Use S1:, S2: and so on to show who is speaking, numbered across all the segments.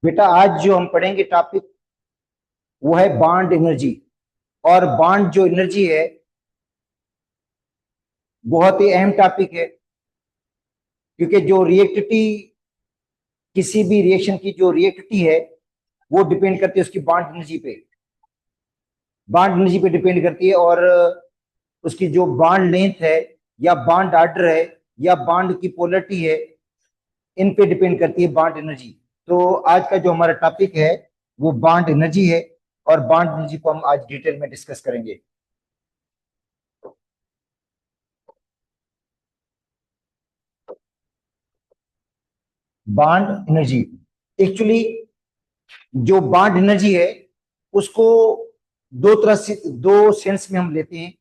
S1: बेटा आज जो हम पढ़ेंगे टॉपिक वो है बॉन्ड एनर्जी। और बॉन्ड जो एनर्जी है बहुत ही अहम टॉपिक है, क्योंकि जो रिएक्टिविटी किसी भी रिएक्शन की जो रिएक्टिविटी है वो डिपेंड करती है उसकी बॉन्ड एनर्जी पे। बॉन्ड एनर्जी पे डिपेंड करती है, और उसकी जो बॉन्ड लेंथ है या बॉन्ड आर्डर है या बॉन्ड की पोलरिटी है, इन पे डिपेंड करती है बॉन्ड एनर्जी। तो आज का जो हमारा टॉपिक है वो बॉन्ड एनर्जी है, और बॉन्ड एनर्जी को हम आज डिटेल में डिस्कस करेंगे। बॉन्ड एनर्जी एक्चुअली, जो बॉन्ड एनर्जी है उसको दो तरह से, दो सेंस में हम लेते हैं।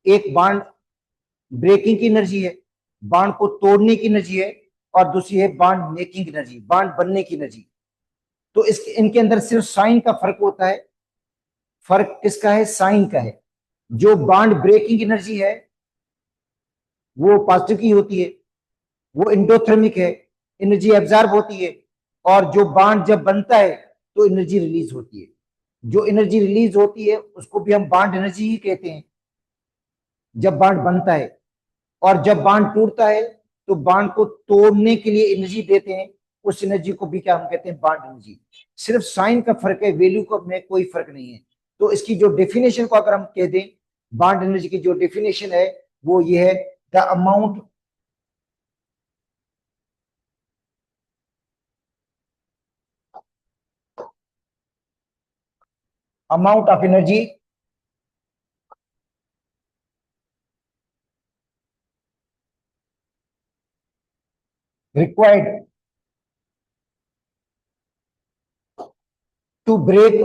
S1: एक बॉन्ड ब्रेकिंग की एनर्जी है, बॉन्ड को तोड़ने की एनर्जी है, और दूसरी है बॉन्ड मेकिंग एनर्जी, बॉन्ड बनने की एनर्जी। तो इस इनके अंदर सिर्फ साइन का फर्क होता है। फर्क किसका है? साइन का है। जो बॉन्ड ब्रेकिंग एनर्जी है वो पॉजिटिव की होती है, वो इंडोथर्मिक है, एनर्जी एब्जॉर्ब होती है। और जो बॉन्ड जब बनता है तो एनर्जी रिलीज होती है। जो एनर्जी रिलीज होती है उसको भी हम बॉन्ड एनर्जी ही कहते हैं जब बॉन्ड बनता है। और जब बॉन्ड टूटता है तो बॉन्ड को तोड़ने के लिए एनर्जी देते हैं, उस एनर्जी को भी क्या हम कहते हैं? Bond energy. सिर्फ साइन का फर्क है, वैल्यू का में कोई फर्क नहीं है। तो इसकी जो डेफिनेशन को अगर हम कह दें, बॉन्ड एनर्जी की जो डेफिनेशन है वो ये है: the amount of energy required to break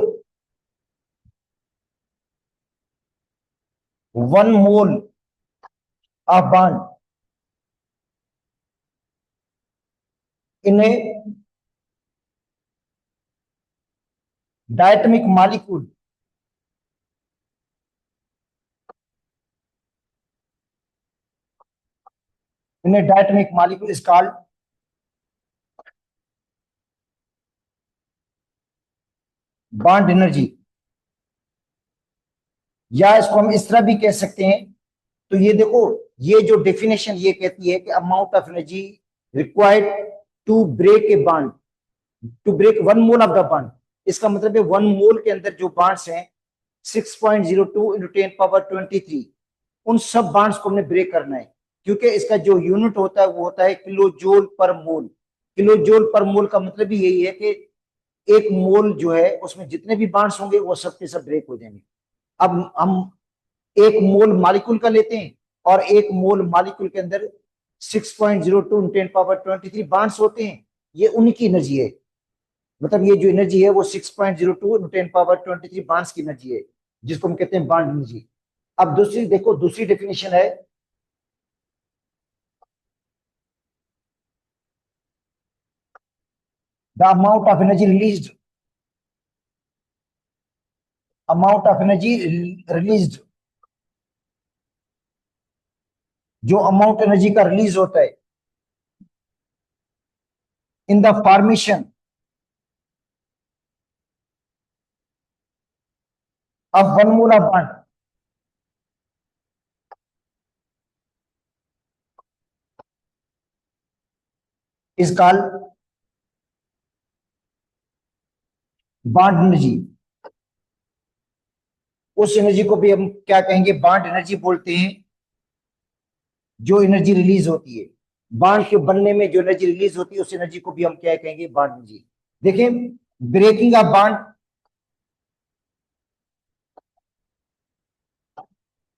S1: 1 mole of bond in a diatomic molecule is called bond energy। या इसको हम इस तरह भी कह सकते हैं। तो ये देखो, ये जो डेफिनेशन ये कहती है कि amount of energy required to break a bond, to break 1 mole of the bond. इसका मतलब है 1 मोल के अंदर जो बॉन्ड्स हैं 6.02 इंटू 10 पावर 23, उन सब बॉन्ड्स को हमने ब्रेक करना है। क्योंकि इसका जो यूनिट होता है वो होता है किलो जोल पर मोल। किलो जोल पर मोल का मतलब ही यही है कि एक मोल जो है उसमें जितने भी बॉन्ड्स होंगे वो सब के सब ब्रेक हो जाएंगे। अब हम एक मोल मालिक्यूल का लेते हैं, और एक मोल मालिक्यूल के अंदर 6.02 10 पावर 23 बॉन्ड्स होते हैं। ये उनकी एनर्जी है। मतलब ये जो एनर्जी है वो 6.02 10 पावर 23 बॉन्ड्स की एनर्जी है, जिसको हम कहते हैं बॉन्ड एनर्जी। अब दूसरी देखो, दूसरी डेफिनेशन है the amount of energy released, amount of energy released, जो अमाउंट एनर्जी का रिलीज होता है in the formation of 1 mole of bond is called bond energy. उस एनर्जी को भी हम क्या कहेंगे? बॉन्ड एनर्जी बोलते हैं। जो एनर्जी रिलीज होती है, बॉन्ड के बनने में जो एनर्जी रिलीज होती है, उस एनर्जी को भी हम क्या कहेंगे? Bond energy. देखिए, breaking of bond,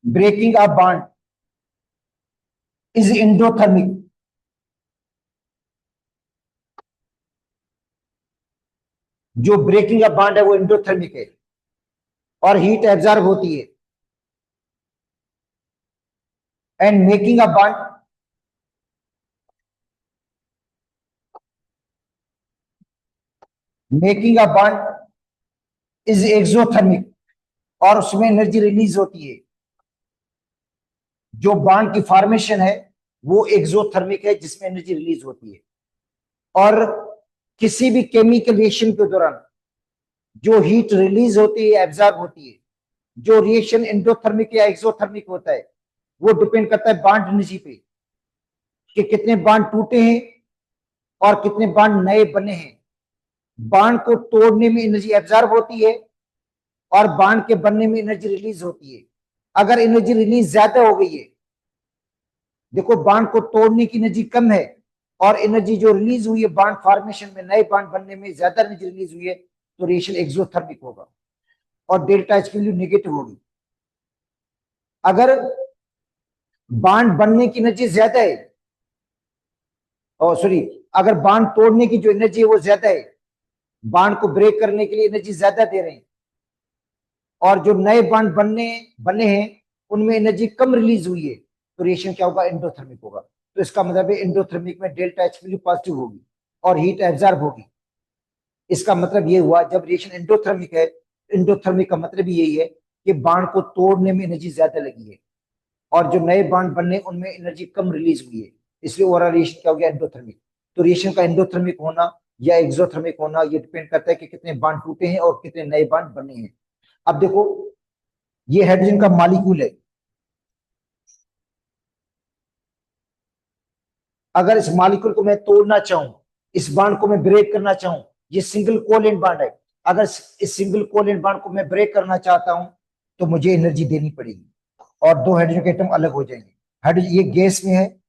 S1: breaking of bond is endothermic. जो ब्रेकिंग ऑफ बॉन्ड है वो एंडोथर्मिक है, और हीट एब्जॉर्ब होती है। And making of bond, making of bond is exothermic, और उसमें एनर्जी रिलीज होती है। जो बॉन्ड की फॉर्मेशन है वो एक्सोथर्मिक है, जिसमें एनर्जी रिलीज होती है। और किसी भी केमिकल रिएक्शन के दौरान जो हीट रिलीज होती है, एब्जॉर्ब होती है, जो रिएक्शन एंडोथर्मिक या एक्सोथर्मिक होता है, वो डिपेंड करता है बॉन्ड एनर्जी पे, कि कितने बॉन्ड टूटे हैं और कितने बॉन्ड नए बने हैं। बॉन्ड को तोड़ने में एनर्जी एब्जॉर्ब होती है और बॉन्ड के बनने में एनर्जी रिलीज होती है। अगर एनर्जी रिलीज ज्यादा हो गई है, देखो बॉन्ड को तोड़ने की एनर्जी कम है और एनर्जी जो रिलीज हुई है बॉन्ड फॉर्मेशन में, नए बॉन्ड बनने में ज्यादा एनर्जी रिलीज हुई है, तो रिएक्शन एक्सोथर्मिक होगा और डेल्टा एच की वैल्यू नेगेटिव होगी। अगर बॉन्ड बनने की एनर्जी ज्यादा है, और सॉरी, अगर बॉन्ड तोड़ने की जो एनर्जी है वो ज्यादा है, बॉन्ड को ब्रेक करने के लिए एनर्जी ज्यादा दे रहे हैं, और जो नए बॉन्ड बनने बने हैं उनमें एनर्जी कम रिलीज हुई है, तो रिएक्शन क्या होगा? एंडोथर्मिक होगा। तो इसका मतलब है एंडोथर्मिक में डेल्टा एच वैल्यू पॉजिटिव होगी और हीट एब्जॉर्ब होगी। इसका मतलब ये हुआ जब रिएक्शन एंडोथर्मिक है, एंडोथर्मिक का मतलब यही है कि बॉन्ड को तोड़ने में एनर्जी ज्यादा लगी है और जो नए बॉन्ड बनने उनमें एनर्जी कम रिलीज हुई है, इसलिए ओवरऑल रिएक्शन क्या हो गया? एंडोथर्मिक। तो रिएक्शन का एंडोथर्मिक होना या एक्सोथर्मिक होना ये डिपेंड करता है कि कितने बॉन्ड टूटे हैं और कितने नए बॉन्ड बने हैं। अब देखो, ये हाइड्रोजन का मॉलिक्यूल है। अगर इस मॉलिक्यूल को मैं तोड़ना चाहूं, इस बॉन्ड को मैं ब्रेक करना चाहूं, ये सिंगल कोवेलेंट बॉन्ड है, अगर इस सिंगल कोवेलेंट बॉन्ड को मैं ब्रेक करना चाहता हूं तो मुझे एनर्जी देनी पड़ेगी और दो हाइड्रोजन के एटम अलग हो जाएंगे। हाइड्रोजन ये गैस में है,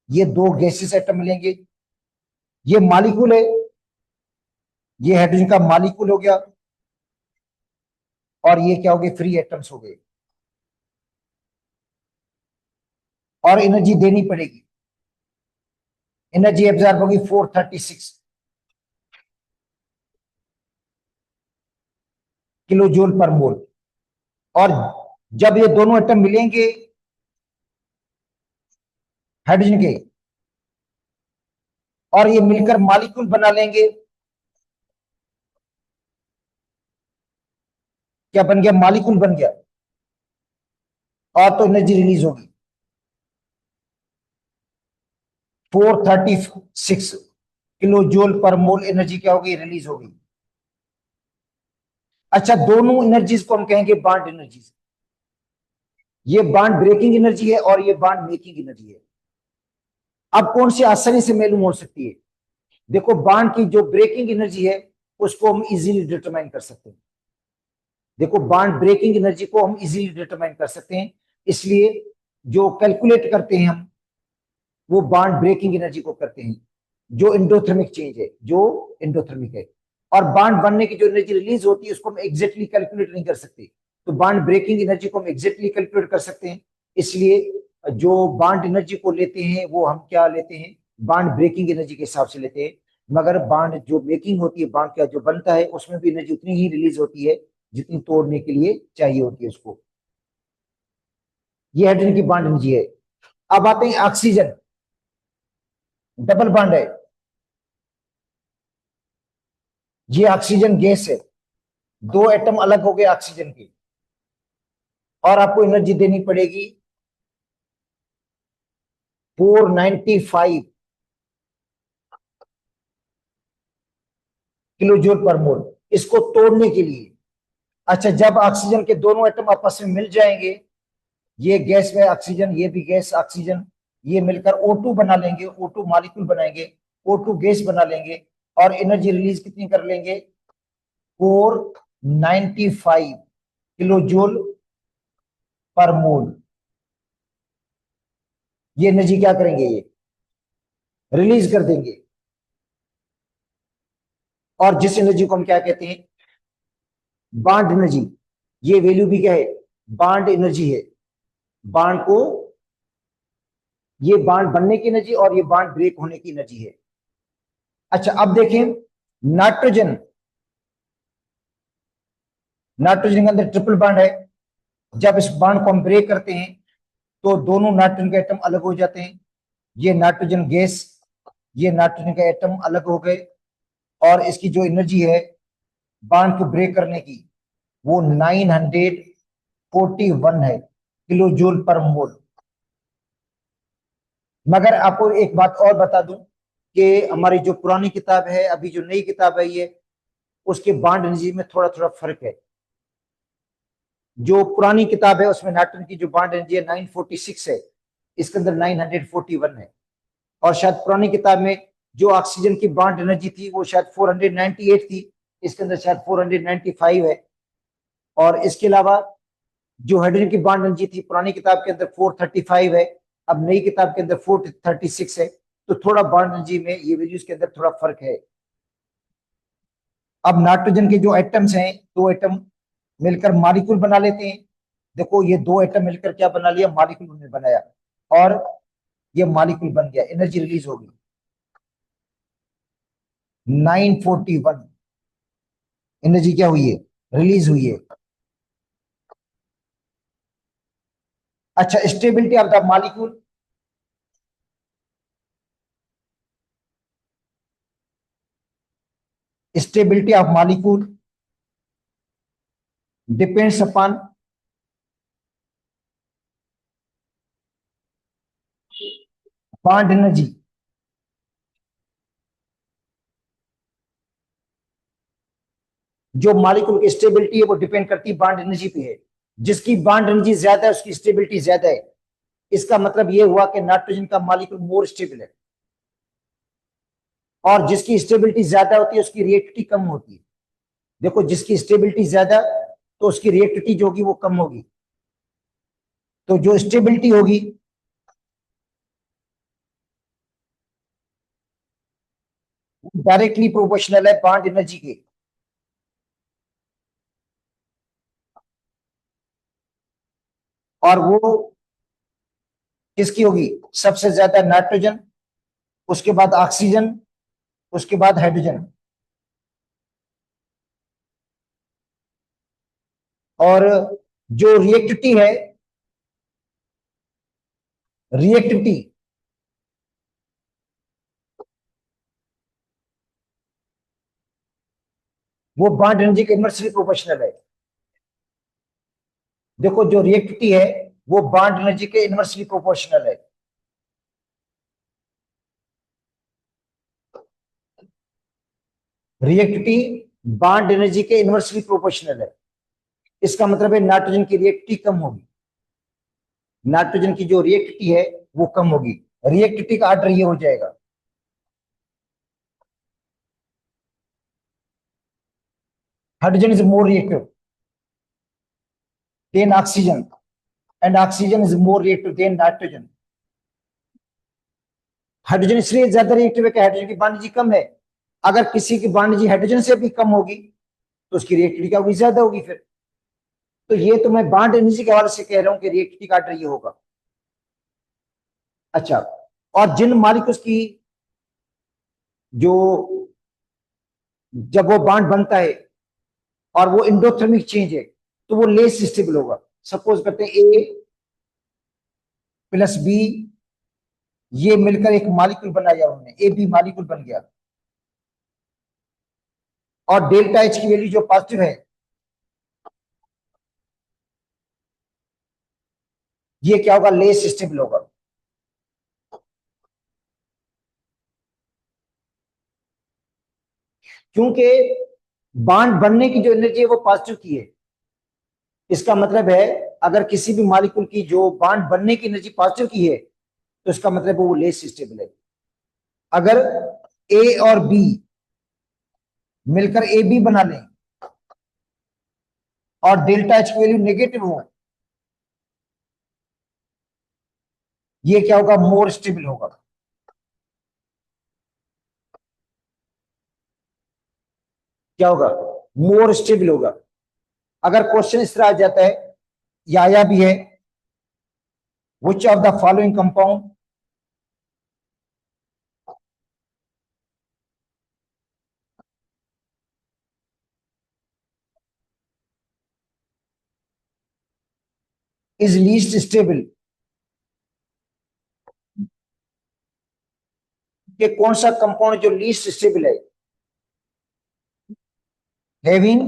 S1: ये दो गैसेस एटम मिलेंगे, ये मॉलिक्यूल है, ये हाइड्रोजन का मॉलिक्यूल हो गया और ये क्या हो गए? फ्री एटम्स हो गए और एनर्जी देनी पड़ेगी। एनर्जी एब्जॉर्ब होगी 436 किलो जूल पर मोल। और जब ये दोनों एटम मिलेंगे हाइड्रोजन के और ये मिलकर मॉलिक्यूल बना लेंगे, क्या बन गया? मॉलिक्यूल बन गया और तो एनर्जी रिलीज होगी 436 किलो जूल पर मोल एनर्जी क्या होगी? रिलीज होगी। अच्छा, दोनों एनर्जीज को हम कहेंगे बॉन्ड एनर्जीज। ये बॉन्ड ब्रेकिंग एनर्जी है और ये बॉन्ड मेकिंग एनर्जी है। अब कौन सी आसानी से मालूम हो सकती है? देखो, बॉन्ड की जो ब्रेकिंग एनर्जी है उसको हम इजीली डिटरमाइन कर सकते हैं। देखो, बॉन्ड ब्रेकिंग एनर्जी को हम इजीली डिटरमाइन कर सकते हैं, इसलिए जो कैलकुलेट करते हैं हम वो बॉन्ड ब्रेकिंग एनर्जी को करते हैं, जो एंडोथर्मिक चेंज है, जो एंडोथर्मिक है। और बॉन्ड बनने की जो एनर्जी रिलीज होती है उसको हम एग्जैक्टली कैलकुलेट नहीं कर सकते, तो बॉन्ड ब्रेकिंग एनर्जी को हम एग्जैक्टली कैलकुलेट कर सकते हैं। इसलिए जो बॉन्ड एनर्जी को लेते हैं वो हम क्या लेते हैं? बॉन्ड ब्रेकिंग एनर्जी के हिसाब से लेते हैं। मगर बॉन्ड जो मेकिंग होती है, बॉन्ड का जो बनता है, उसमें भी एनर्जी उतनी ही रिलीज होती है जितनी तोड़ने के लिए चाहिए होती है उसको। ये हाइड्रोजन की बॉन्ड एनर्जी है। अब आते हैं ऑक्सीजन, डबल बॉन्ड है, ये ऑक्सीजन गैस है, दो एटम अलग हो गए ऑक्सीजन के और आपको एनर्जी देनी पड़ेगी 495 किलो जूल पर मोल इसको तोड़ने के लिए। अच्छा, जब ऑक्सीजन के दोनों एटम आपस में मिल जाएंगे, ये गैस में ऑक्सीजन, ये भी गैस ऑक्सीजन, ये मिलकर O2 बना लेंगे, O2 मॉलिक्यूल बनाएंगे, O2 गैस बना लेंगे और एनर्जी रिलीज कितनी कर लेंगे? 495 किलो जूल पर मोल। ये एनर्जी क्या करेंगे? ये रिलीज कर देंगे। और जिस एनर्जी को हम क्या कहते हैं? Bond energy. ये वैल्यू भी क्या है? बॉन्ड एनर्जी है। बॉन्ड को, ये बॉन्ड बनने की एनर्जी और ये बॉन्ड ब्रेक होने की एनर्जी है। अच्छा, अब देखें नाइट्रोजन, नाइट्रोजन के अंदर ट्रिपल बॉन्ड है। जब इस बॉन्ड को हम ब्रेक करते हैं तो दोनों नाइट्रोजन के एटम अलग हो जाते हैं, ये नाइट्रोजन गैस, ये नाइट्रोजन के एटम अलग हो गए और इसकी जो एनर्जी है बॉन्ड को ब्रेक करने की वो 941 है किलो जूल पर मोल। मगर आपको एक बात और बता दूं, कि हमारी जो पुरानी किताब है, अभी जो नई किताब है, ये उसके बॉन्ड एनर्जी में थोड़ा थोड़ा फर्क है। जो पुरानी किताब है उसमें नाइट्रोजन की जो बॉन्ड एनर्जी है 946 है, इसके अंदर 941 है। और शायद पुरानी किताब में जो ऑक्सीजन की बॉन्ड एनर्जी थी वो शायद 498 थी, इसके अंदर शायद 495 है। और इसके अलावा जो हाइड्रोजन की बॉन्ड एनर्जी थी पुरानी किताब के अंदर 435 है, अब नई किताब के अंदर 436 है। तो थोड़ा बॉन्ड एनर्जी में ये वैल्यूज के अंदर थोड़ा फर्क है। अब नाइट्रोजन के जो एटम्स हैं, दो एटम मिलकर मॉलिक्यूल बना लेते हैं। देखो ये दो एटम मिलकर क्या बना लिया, मॉलिक्यूल उन्होंने बनाया, और ये मॉलिक्यूल बन गया, एनर्जी रिलीज होगी 941। एनर्जी क्या हुई है, रिलीज हुई है। अच्छा, stability of the molecule, stability of molecule depends upon bond energy. जो मॉलिक्यूल की स्टेबिलिटी है वो डिपेंड करती है बॉन्ड एनर्जी पे है। जिसकी बॉन्ड एनर्जी ज्यादा है उसकी स्टेबिलिटी ज्यादा है। इसका मतलब ये हुआ कि नाइट्रोजन का मॉलिक्यूल मोर स्टेबल है, और जिसकी स्टेबिलिटी ज्यादा होती है उसकी रिएक्टिविटी कम होती है। देखो जिसकी स्टेबिलिटी ज्यादा तो उसकी रिएक्टिविटी जो होगी वो कम होगी। तो जो स्टेबिलिटी होगी डायरेक्टली प्रोपोर्शनल है बॉन्ड एनर्जी के। और वो किसकी होगी, सबसे ज्यादा नाइट्रोजन, उसके बाद ऑक्सीजन, उसके बाद हाइड्रोजन। और जो रिएक्टिविटी है, रिएक्टिविटी वो बॉन्ड एनर्जी के इनवर्सली प्रोपोर्शनल है। देखो जो रिएक्टिविटी है वो बॉन्ड एनर्जी के इनवर्सली प्रोपोर्शनल है। रिएक्टिविटी बॉन्ड एनर्जी के इनवर्सली प्रोपोर्शनल है। इसका मतलब है नाइट्रोजन की रिएक्टिविटी कम होगी, नाइट्रोजन की जो रिएक्टिविटी है वो कम होगी। रिएक्टिविटी का ऑर्डर ये हो जाएगा, hydrogen is more reactive than oxygen, and oxygen is more reactive than nitrogen. Hydrogen इसलिए ज्यादा रिएक्टिव है कि हाइड्रोजन की बॉन्ड एनर्जी कम है। अगर किसी की बॉन्ड एनर्जी हाइड्रोजन से भी कम होगी तो उसकी रिएक्टिविटी क्या होगी, ज्यादा होगी फिर। तो ये तो मैं बॉन्ड एनर्जी के हवाले से कह रहा हूं कि रिएक्टिविटी का ऑर्डर ये होगा। अच्छा, और जिन मॉलिक्यूल्स की जो जब वो बॉन्ड बनता है और वो इंडोथर्मिक चेंज है तो वो लेस स्टेबल होगा। सपोज करते हैं ए प्लस बी, ये मिलकर एक मॉलिक्यूल बनाया उन्होंने, ए बी मॉलिक्यूल बन गया, और डेल्टा एच की वैल्यू जो पॉजिटिव है, ये क्या होगा, लेस स्टेबल होगा। क्योंकि बॉन्ड बनने की जो एनर्जी है वो पॉजिटिव की है। इसका मतलब है अगर किसी भी मॉलिक्यूल की जो बॉन्ड बनने की एनर्जी पॉजिटिव की है तो इसका मतलब है वो लेस स्टेबल है। अगर ए और बी मिलकर ए बी बना लें और डेल्टा एच की वैल्यू नेगेटिव हो, ये क्या होगा, मोर स्टेबल होगा। क्या होगा, मोर स्टेबल होगा। अगर क्वेश्चन इस तरह आ जाता है, या आया भी है, which of the following compound is least stable, कि कौन सा कंपाउंड जो लीस्ट स्टेबल है, हैविंग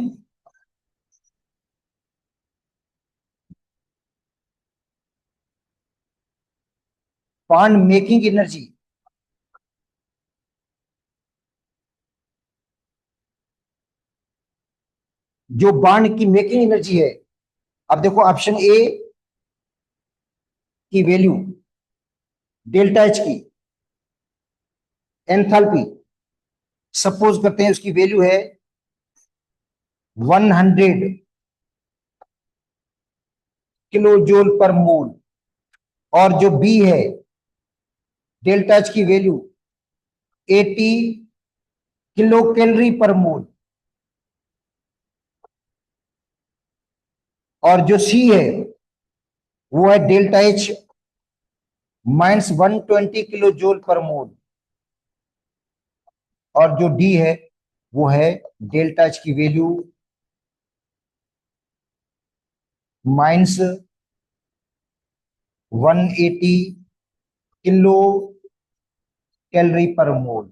S1: बॉन्ड मेकिंग एनर्जी जो बॉन्ड की मेकिंग एनर्जी है, अब देखो ऑप्शन ए की वैल्यू डेल्टा एच की एंथैल्पी सपोज करते हैं उसकी वैल्यू है 100 किलो जूल पर मोल, और जो बी है डेल्टा एच की value 80 kilo calorie per mole, और जो सी है वो है delta H minus 120 kilo joule per mole, और जो डी है वो है डेल्टा एच की value minus 180 kilo calorie per mole.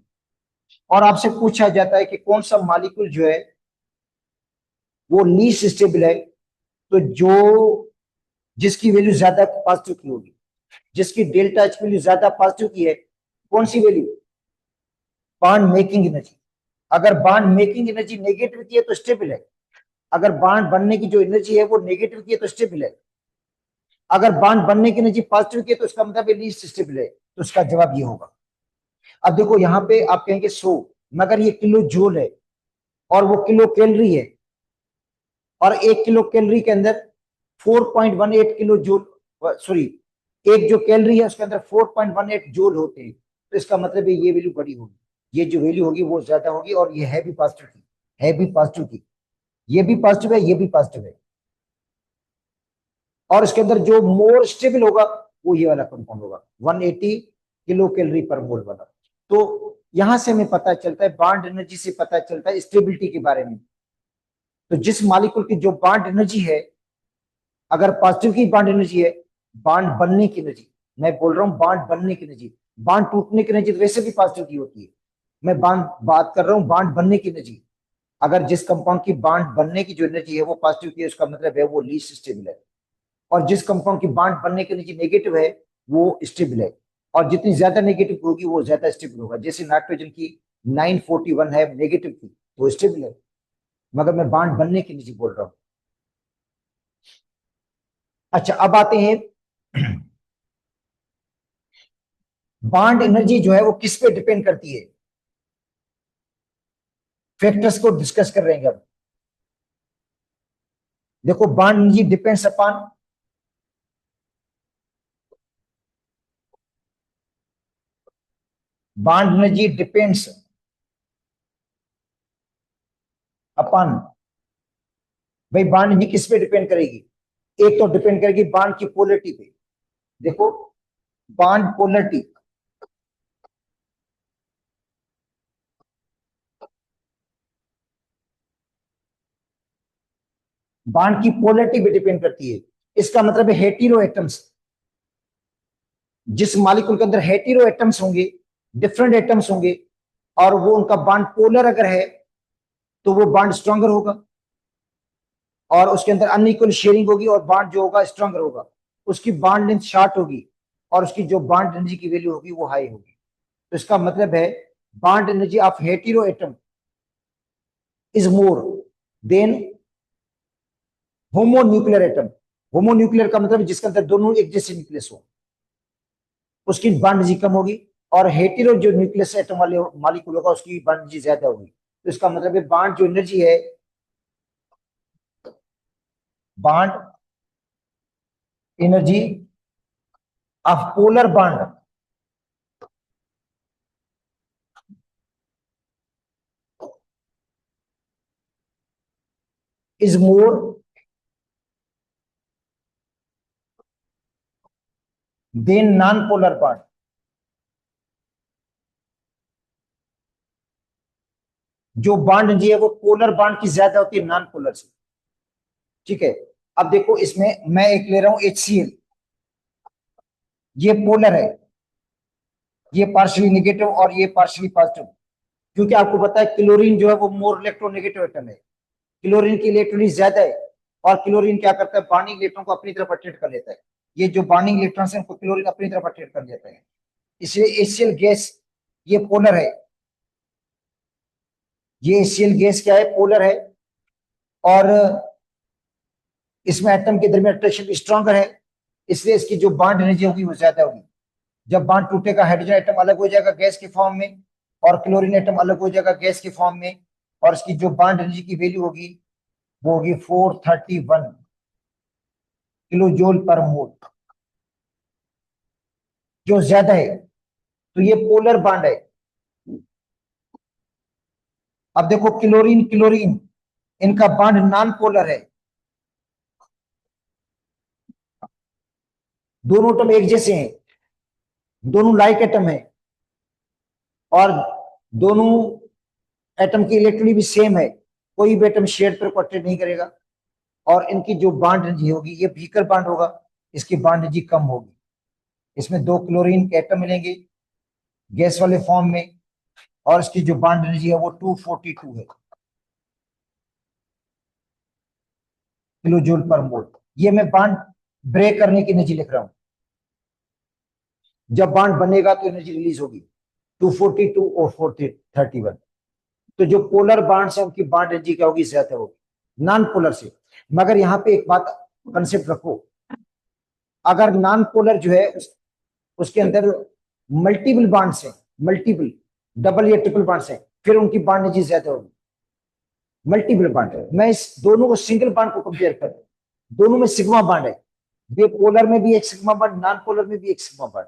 S1: और आपसे पूछा जाता है कि कौन सा मॉलिक्यूल जो है वो लीस्ट स्टेबल है, तो जो जिसकी वैल्यू ज्यादा पॉजिटिव की होगी, जिसकी डेल्टा एच वैल्यू ज्यादा पॉजिटिव की है, कौन सी वैल्यू? Bond making energy. अगर बॉन्ड मेकिंग एनर्जी नेगेटिव की है तो स्टेबल है, अगर बॉन्ड बनने की जो एनर्जी है वो नेगेटिव की है तो स्टेबल है, अगर बॉन्ड बनने की एनर्जी पॉजिटिव की है तो इसका मतलब लीस्ट स्टेबल है, तो इसका जवाब ये होगा। अब देखो यहाँ पे आप कहेंगे 100, मगर ये किलो जूल है और वो किलो कैलोरी है, और 1 किलो कैलोरी के अंदर 4.18 किलो जूल, सॉरी, एक जो कैलोरी है उसके अंदर 4.18 जूल होते हैं, तो इसका मतलब है ये वैल्यू बड़ी होगी, ये जो वैल्यू होगी वो ज्यादा होगी, और ये है भी पॉजिटिव की, है भी पॉजिटिव की, ये भी पॉजिटिव है, ये भी पॉजिटिव है, और इसके अंदर जो मोर स्टेबल होगा वो ये वाला कंपाउंड होगा 180 किलो कैलोरी पर मोल वाला। तो यहां से हमें पता चलता है, बॉन्ड एनर्जी से पता चलता है स्टेबिलिटी के बारे में। तो जिस मॉलिक्यूल की जो बॉन्ड एनर्जी है, अगर पॉजिटिव की बॉन्ड एनर्जी है, बॉन्ड बनने की एनर्जी, मैं बोल रहा हूं बॉन्ड बनने की एनर्जी, बॉन्ड टूटने की एनर्जी तो वैसे भी पॉजिटिव की होती है, मैं बॉन्ड बात कर रहा हूं बॉन्ड बनने की एनर्जी। अगर जिस कंपाउंड की बॉन्ड बनने की जो एनर्जी है वो पॉजिटिव की है, उसका मतलब है वो लीस्ट स्टेबल है, और जिस कंपाउंड की बॉन्ड बनने की एनर्जी नेगेटिव है वो स्टेबल है, और जितनी ज्यादा नेगेटिव होगी वो ज्यादा स्टेबल होगा। जैसे नाइट्रोजन की 941 है नेगेटिव की, वो स्टेबल है, मगर मैं बॉन्ड बनने की एनर्जी बोल रहा हूं। अच्छा, अब आते हैं बॉन्ड एनर्जी जो है वो किस पे डिपेंड करती है, फैक्टर्स को डिस्कस कर रहे हैं अब। देखो, bond energy depends upon bond energy depends upon, भाई बॉन्ड एनर्जी किस पे डिपेंड करेगी? एक तो डिपेंड करेगी बॉन्ड की पोलरिटी पे। देखो, बॉन्ड पोलरिटी, बॉन्ड की पोलरिटी पे डिपेंड करती है। इसका मतलब है हेटेरो एटम्स, जिस मॉलिक्यूल के अंदर हेटेरो एटम्स होंगे, डिफरेंट एटम्स होंगे, और वो उनका बॉन्ड पोलर अगर है तो वो बॉन्ड स्ट्रॉन्गर होगा, और उसके अंदर अनइक्वल शेयरिंग होगी और बॉन्ड जो होगा स्ट्रॉन्गर होगा, उसकी बॉन्ड लेंथ शॉर्ट होगी, और उसकी जो बॉन्ड एनर्जी की वैल्यू होगी वो हाई होगी। तो इसका मतलब है bond energy of hetero atom is more then homonuclear atom. Homonuclear का मतलब जिसके अंदर दोनों एक जैसे न्यूक्लियस हो, उसकी बॉन्ड एनर्जी कम होगी, और हेटेरो जो न्यूक्लियस एटम वाले मॉलिक्यूल होगा उसकी बॉन्ड एनर्जी ज्यादा होगी। तो इसका मतलब है बॉन्ड जो एनर्जी है, bond energy of polar bond is more then non polar bond. जो बॉन्ड एनर्जी है वो पोलर बॉन्ड की ज्यादा होती है नॉन पोलर से। ठीक है, अब देखो इसमें मैं एक ले रहा हूं HCl, ये पोलर है, ये पार्शियली नेगेटिव और ये पार्शियली पॉजिटिव, क्योंकि आपको पता है क्लोरीन जो है वो मोर इलेक्ट्रोनेगेटिव एटम है, क्लोरीन की इलेक्ट्रॉन ज्यादा है, और क्लोरीन क्या करता है, बॉन्डिंग इलेक्ट्रॉन को अपनी तरफ अट्रैक्ट कर लेता है। ये जो बॉन्डिंग इलेक्ट्रॉन है उनको क्लोरीन अपनी तरफ अट्रैक्ट कर लेता है, इसलिए HCl गैस ये पोलर है, ये HCl गैस क्या है, पोलर है, और इसमें एटम के दरमियान अट्रैक्शन स्ट्रॉन्गर है, इसलिए इसकी जो बॉन्ड एनर्जी होगी वो ज्यादा होगी। जब बॉन्ड टूटेगा हाइड्रोजन एटम अलग हो जाएगा गैस के फॉर्म में, और क्लोरीन एटम अलग हो जाएगा गैस के फॉर्म में, और इसकी जो बॉन्ड एनर्जी की वैल्यू होगी वो होगी 431 किलो जूल पर मोल, जो ज्यादा है। तो ये पोलर बॉन्ड है। अब देखो क्लोरीन क्लोरीन, इनका बॉन्ड नॉन पोलर है, दोनों एटम एक जैसे हैं, दोनों लाइक एटम है, और दोनों एटम की इलेक्ट्रॉन भी सेम है, कोई भी एटम शेयर पर कॉन्टेक्ट नहीं करेगा। और इनकी जो बॉन्ड एनर्जी होगी ये वीकर बॉन्ड होगा, इसकी बॉन्ड एनर्जी कम होगी। इसमें दो क्लोरीन के एटम मिलेंगे गैस वाले फॉर्म में, और इसकी जो बॉन्ड एनर्जी है वो 242 है किलो जूल पर मोल। ये मैं बॉन्ड ब्रेक करने की एनर्जी लिख रहा हूं, जब बॉन्ड बनेगा तो एनर्जी रिलीज होगी 242 और 431। तो जो पोलर बॉन्ड्स है उनकी बॉन्ड एनर्जी क्या होगी, ज्यादा होगी नॉन पोलर से। मगर यहाँ पे एक बात कंसेप्ट रखो, अगर नॉन पोलर जो है उसके अंदर मल्टीपल बॉन्ड्स हैं, मल्टीपल डबल या ट्रिपल बॉन्ड्स हैं, फिर उनकी बॉन्ड एनर्जी ज्यादा होगी। मल्टीपल बॉन्ड है, मैं इस दोनों को सिंगल बॉन्ड को कंपेयर कर रहा हूं, दोनों में सिग्मा बॉन्ड है, ये पोलर में भी एक सिग्मा बॉन्ड, नॉन पोलर में भी एक सिग्मा बॉन्ड।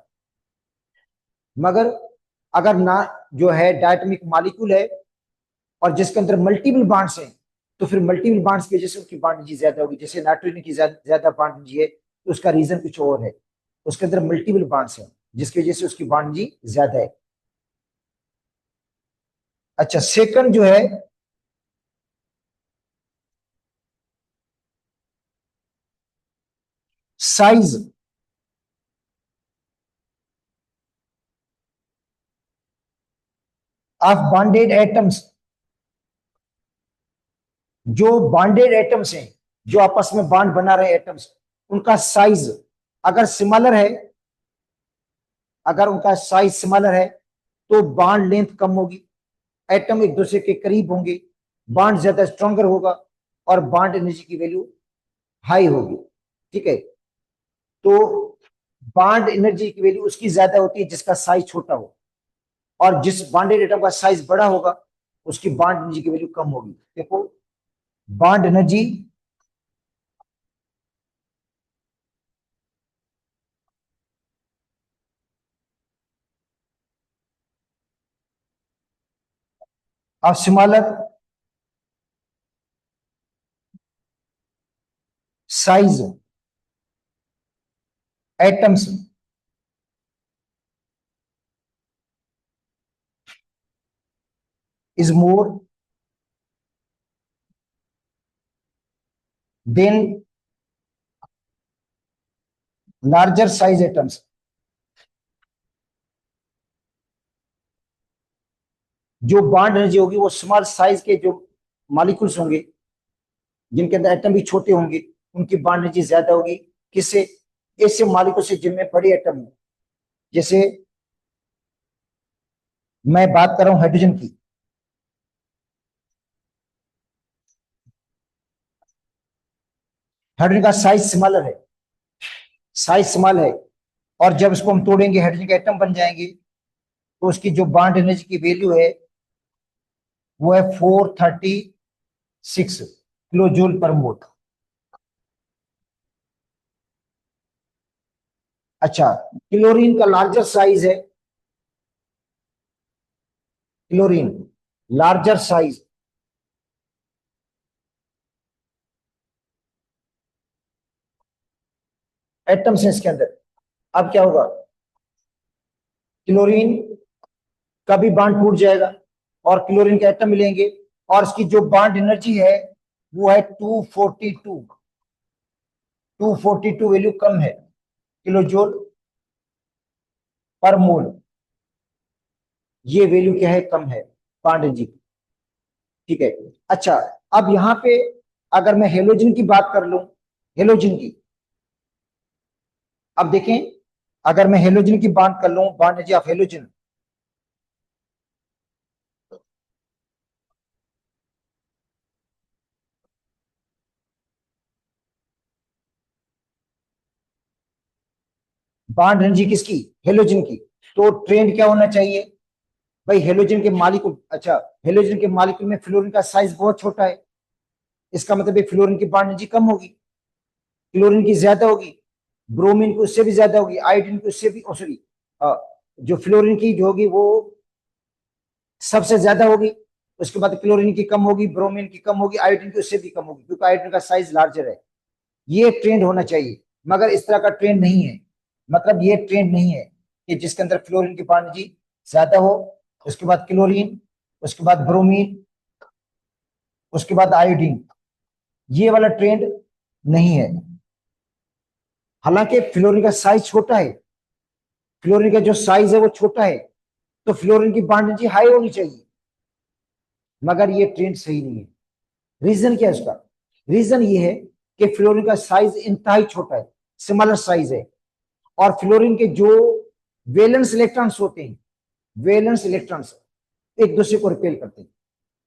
S1: मगर अगर ना जो है डायटोमिक मॉलिक्यूल है और जिसके अंदर मल्टीपल बॉन्ड्स हैं, तो फिर मल्टीपल बॉन्ड्स की वजह से उसकी बॉन्ड एनर्जी ज्यादा होगी। जैसे नाइट्रोजन की ज्यादा बॉन्ड एनर्जी है, तो उसका रीजन कुछ और है, उसके अंदर मल्टीपल बॉन्ड्स हैं जिसकी वजह से उसकी बॉन्ड एनर्जी ज्यादा है। अच्छा, सेकंड जो है साइज ऑफ बॉन्डेड एटम्स। जो बॉन्डेड एटम्स हैं, जो आपस में बॉन्ड बना रहे एटम्स, उनका साइज अगर सिमिलर है, अगर उनका साइज सिमिलर है तो बॉन्ड लेंथ कम होगी, एटम एक दूसरे के करीब होंगे, बॉन्ड ज्यादा स्ट्रॉन्गर होगा, और बॉन्ड एनर्जी की वैल्यू हाई होगी। ठीक है, तो बॉन्ड एनर्जी की वैल्यू उसकी ज्यादा होती है जिसका साइज छोटा हो, और जिस बॉन्डेड एटम का साइज बड़ा होगा उसकी बॉन्ड एनर्जी की वैल्यू कम होगी। देखो bond energy of smaller size atoms is more than larger size atoms। जो बॉन्ड एनर्जी होगी वो स्मॉल साइज के जो मॉलिक्यूल्स होंगे जिनके अंदर एटम भी छोटे होंगे, उनकी बॉन्ड एनर्जी ज्यादा होगी। किससे? ऐसे मॉलिक्यूल से जिनमें बड़े एटम हो। जैसे मैं बात कर रहा हूं हाइड्रोजन की, हाइड्रोजन का साइज स्मॉलर है, साइज स्मॉल है, और जब इसको हम तोड़ेंगे हाइड्रोजन के एटम बन जाएंगे, तो उसकी जो बॉन्ड एनर्जी की वैल्यू है वो है 436 किलो जूल पर मोल। अच्छा, क्लोरीन का लार्जर साइज है, क्लोरीन लार्जर साइज, एटम्स है इसके अंदर। अब क्या होगा, क्लोरीन का भी बॉन्ड टूट जाएगा और क्लोरीन के एटम मिलेंगे, और इसकी जो बॉन्ड एनर्जी है वो है 242। 242 वैल्यू कम है किलो जूल पर मोल, ये वैल्यू क्या है, कम है बॉन्ड एनर्जी। ठीक है। अच्छा, अब यहां पे अगर मैं हेलोजन की बात कर लूं, हेलोजन की, अब देखें, अगर मैं हेलोजन की बात कर लूं, bond energy of halogen, bond energy किसकी? हेलोजन की। तो ट्रेंड क्या होना चाहिए भाई? हेलोजन के मालिक्यूल, अच्छा, हेलोजन के मालिक्यूल में फ्लोरीन का साइज बहुत छोटा है, इसका मतलब फ्लोरीन की बॉन्ड एनर्जी कम होगी, क्लोरीन की ज्यादा होगी, ब्रोमीन की उससे भी ज्यादा होगी, आयोडीन की उससे भी, सॉरी, जो फ्लोरीन की जो होगी वो सबसे ज्यादा होगी, उसके बाद क्लोरीन की कम होगी, ब्रोमीन की कम होगी, आयोडीन की उससे भी कम होगी, क्योंकि आयोडीन का साइज लार्जर है। ये ट्रेंड होना चाहिए, मगर इस तरह का ट्रेंड नहीं है। मतलब ये ट्रेंड नहीं है कि जिसके अंदर फ्लोरीन की बॉन्ड एनर्जी ज्यादा हो, उसके बाद क्लोरीन, उसके बाद ब्रोमीन, उसके बाद आयोडीन, ये वाला ट्रेंड नहीं है। हालांकि फ्लोरीन का साइज छोटा है, फ्लोरीन का जो साइज है वो छोटा है, तो फ्लोरीन की बॉन्ड एनर्जी हाई होनी चाहिए, मगर ये ट्रेंड सही नहीं है। रीजन क्या है उसका? रीजन ये है कि फ्लोरीन का साइज इंतहाई छोटा है, स्मॉलर साइज है, और फ्लोरीन के जो वैलेंस इलेक्ट्रॉन्स होते हैं, वैलेंस इलेक्ट्रॉन्स एक दूसरे को रिपेल करते हैं।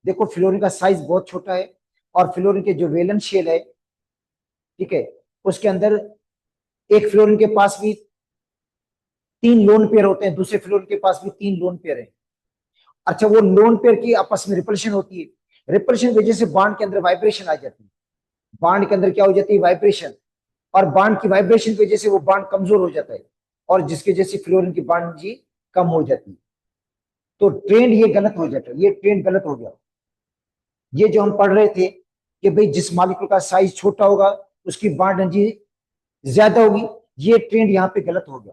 S1: देखो फ्लोरीन का साइज बहुत छोटा है, और फ्लोरीन के जो वैलेंस शेल है, ठीक है, उसके अंदर एक फ्लोरीन के पास भी 3 लोन पेयर होते हैं, दूसरे फ्लोरीन के पास भी 3 लोन पेयर है। अच्छा, वो लोन पेयर की आपस में रिपल्शन होती है, रिपल्शन की वजह से बांड के अंदर वाइब्रेशन आ जाती है, बांड के अंदर क्या हो जाती है? वाइब्रेशन। और बांड की वाइब्रेशन की वजह से वो बांड कमजोर हो जाता है, और जिसकी वजह से फ्लोरीन की बांड जी कम हो जाती है। तो ट्रेंड ये गलत हो जाता है, ये ट्रेंड गलत हो गया। ये जो हम पढ़ रहे थे कि भाई जिस मॉलिक्यूल का साइज छोटा होगा उसकी बांड एनर्जी ज्यादा होगी, ये ट्रेंड यहाँ पे गलत हो गया।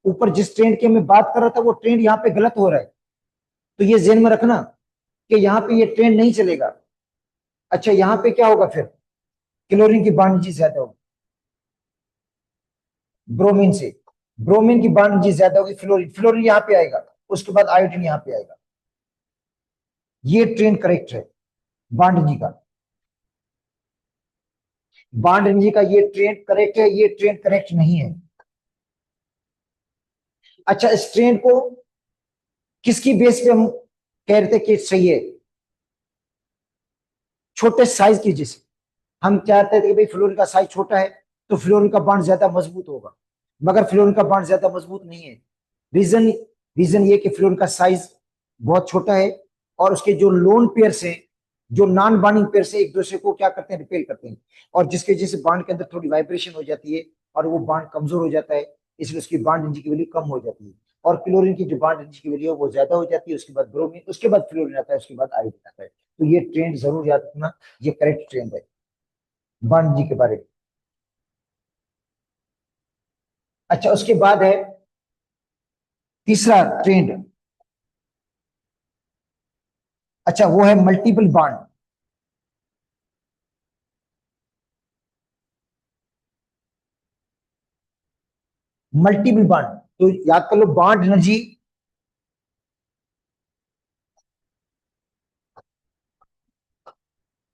S1: ऊपर जिस ट्रेंड की मैं बात कर रहा था वो ट्रेंड यहाँ पे गलत हो रहा है, तो ये ध्यान में रखना कि यहाँ पे ये ट्रेंड नहीं चलेगा। अच्छा, यहाँ पे क्या होगा फिर? क्लोरीन की बांड एनर्जी ज्यादा होगी ब्रोमीन से, ब्रोमीन की बांड एनर्जी ज्यादा होगी फ्लोरीन, फ्लोरीन यहाँ पे आएगा, उसके बाद आयोडीन यहाँ पे आएगा। ये ट्रेंड करेक्ट है बांड एनर्जी का, बांड एनर्जी का ये ट्रेंड करेक्ट है, ये ट्रेंड करेक्ट नहीं है। अच्छा, इस ट्रेंड को किसकी बेस पे हम कह रहे थे कि सही है? छोटे साइज की वजह से। हम चाहते थे कि भाई फ्लोरीन का साइज छोटा है तो फ्लोरीन का बॉन्ड ज्यादा मजबूत होगा, मगर फ्लोरीन का बॉन्ड ज्यादा मजबूत नहीं है। रीजन रीजन ये कि फ्लोरीन का साइज बहुत छोटा है, और उसके जो लोन पेयर्स हैं, जो नॉन बॉन्डिंग पेयर्स है, एक दूसरे को क्या करते हैं? रिपेल करते हैं, और जिसके वजह से बॉन्ड के अंदर थोड़ी वाइब्रेशन हो जाती है, और वो बॉन्ड कमजोर हो जाता है, इसलिए उसकी बॉन्ड एनर्जी की वैल्यू कम हो जाती है, और क्लोरीन की जो बॉन्ड एनर्जी की वैल्यू है वो ज्यादा हो जाती है, उसके बाद ब्रोमीन, उसके बाद फ्लोरीन आता है, उसके बाद आयोडीन आता है। तो ये ट्रेंड जरूर याद रखना, ये करेक्ट ट्रेंड है बॉन्ड जी के बारे में। अच्छा, उसके बाद है तीसरा ट्रेंड। अच्छा, वो है मल्टीपल बॉन्ड। मल्टीपल बॉन्ड, तो याद कर लो bond energy,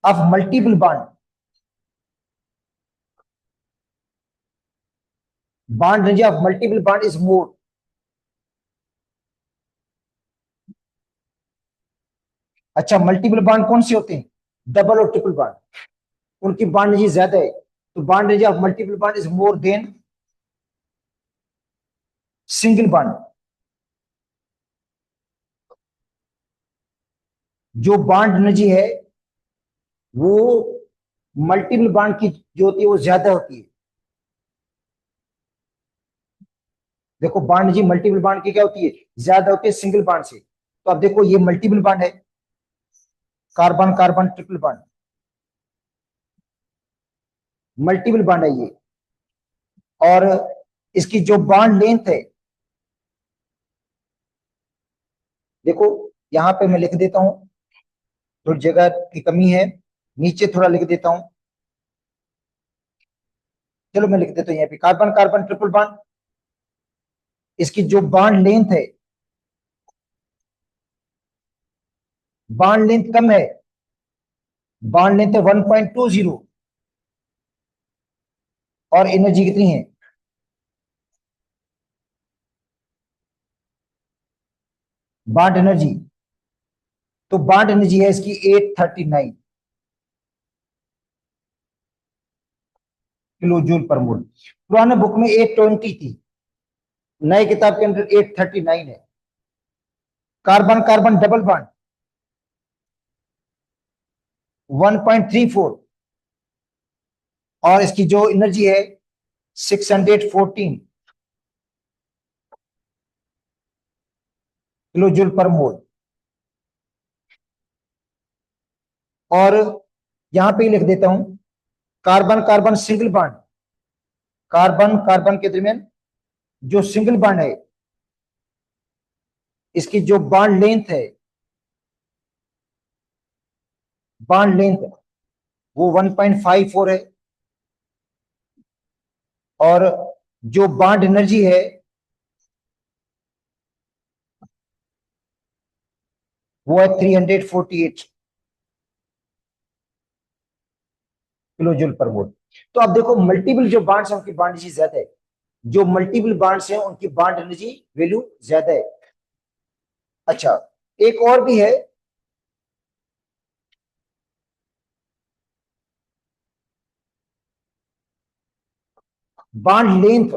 S1: of multiple bond, bond energy of multiple bond is more. अच्छा, मल्टीपल बॉन्ड कौन से होते हैं? डबल और ट्रिपल बॉन्ड, उनकी बॉन्ड एनर्जी ज्यादा है, तो bond energy of multiple bond is more than single bond. जो बॉन्ड एनर्जी है वो मल्टीपल बॉन्ड की जो होती है वो ज्यादा होती है। देखो बॉन्ड जी मल्टीपल बॉन्ड की क्या होती है? ज्यादा होती है सिंगल बॉन्ड से। तो अब देखो ये मल्टीपल बॉन्ड है, carbon carbon triple bond, multiple bond है ये। और इसकी जो बॉन्ड लेंथ है, देखो यहां पे मैं लिख देता हूं, थोड़ी जगह की कमी है, नीचे थोड़ा लिख देता हूं। चलो मैं लिख देता हूं यहाँ पे कार्बन कार्बन ट्रिपल बॉन्ड, इसकी जो बॉन्ड लेंथ है, बॉन्ड लेंथ कम है, बॉन्ड लेंथ है 1.20, और एनर्जी कितनी है? बॉन्ड एनर्जी, तो बॉन्ड एनर्जी है इसकी 839 किलो जूल पर मोल। पुराने बुक में 820 थी, नए किताब के अंदर 839 है। कार्बन कार्बन डबल बॉन्ड 1.34, और इसकी जो एनर्जी है 614 किलो जूल पर मोल। और यहां पे लिख देता हूं, carbon carbon single bond, carbon carbon के दरमियान जो सिंगल बॉन्ड है, इसकी जो बॉन्ड लेंथ है, बॉन्ड लेंथ वो 1.54 है, और जो बॉन्ड एनर्जी है वो है 348 किलो जूल पर मोल। तो अब देखो, मल्टीपल जो बॉन्ड्स हैं उनकी बॉन्ड एनर्जी ज्यादा है, जो मल्टीपल बॉन्ड्स हैं उनकी बॉन्ड एनर्जी वैल्यू ज्यादा है। अच्छा, एक और भी है, बॉन्ड लेंथ।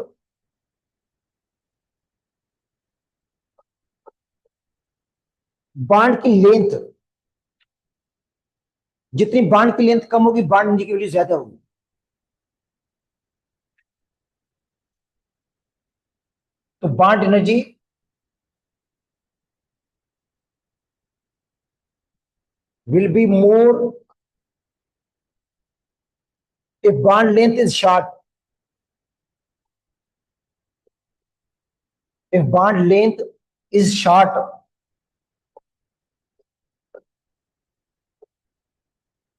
S1: बॉन्ड की लेंथ, जितनी बॉन्ड की लेंथ कम होगी बॉन्ड एनर्जी की वैल्यू ज्यादा होगी। तो bond energy will be more if bond length is short. If bond length is short,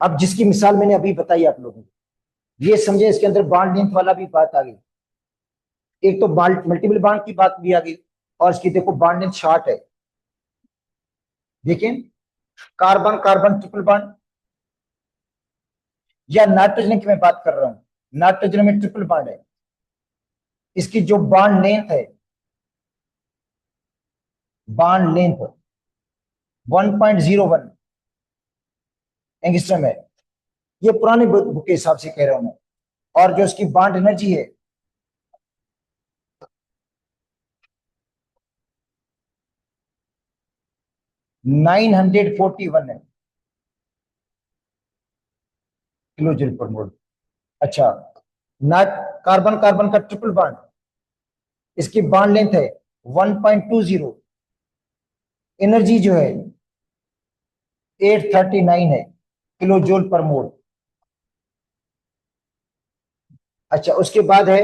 S1: अब जिसकी मिसाल मैंने अभी बताई आप लोगों को, ये समझे, इसके अंदर बॉन्ड लेंथ वाला भी बात आ गई। एक तो बॉन्ड मल्टीपल बॉन्ड की बात भी आ गई, और इसकी देखो बॉन्ड लेंथ शॉर्ट है। देखिए, कार्बन कार्बन ट्रिपल बॉन्ड, या नाइट्रोजन की मैं बात कर रहा हूं, नाइट्रोजन में ट्रिपल बॉन्ड है, इसकी जो बॉन्ड लेंथ है, बॉन्ड लेंथ 1.01 एंगस्ट्रम है। ये पुराने बुक के हिसाब से कह रहा हूं मैं। और जो इसकी बॉन्ड एनर्जी है 941 है किलो जूल पर मोल। अच्छा, नाट कार्बन कार्बन का ट्रिपल बॉन्ड, इसकी बॉन्ड लेंथ है 1.20, एनर्जी जो है 839 है किलो जूल पर मोल। अच्छा, उसके बाद है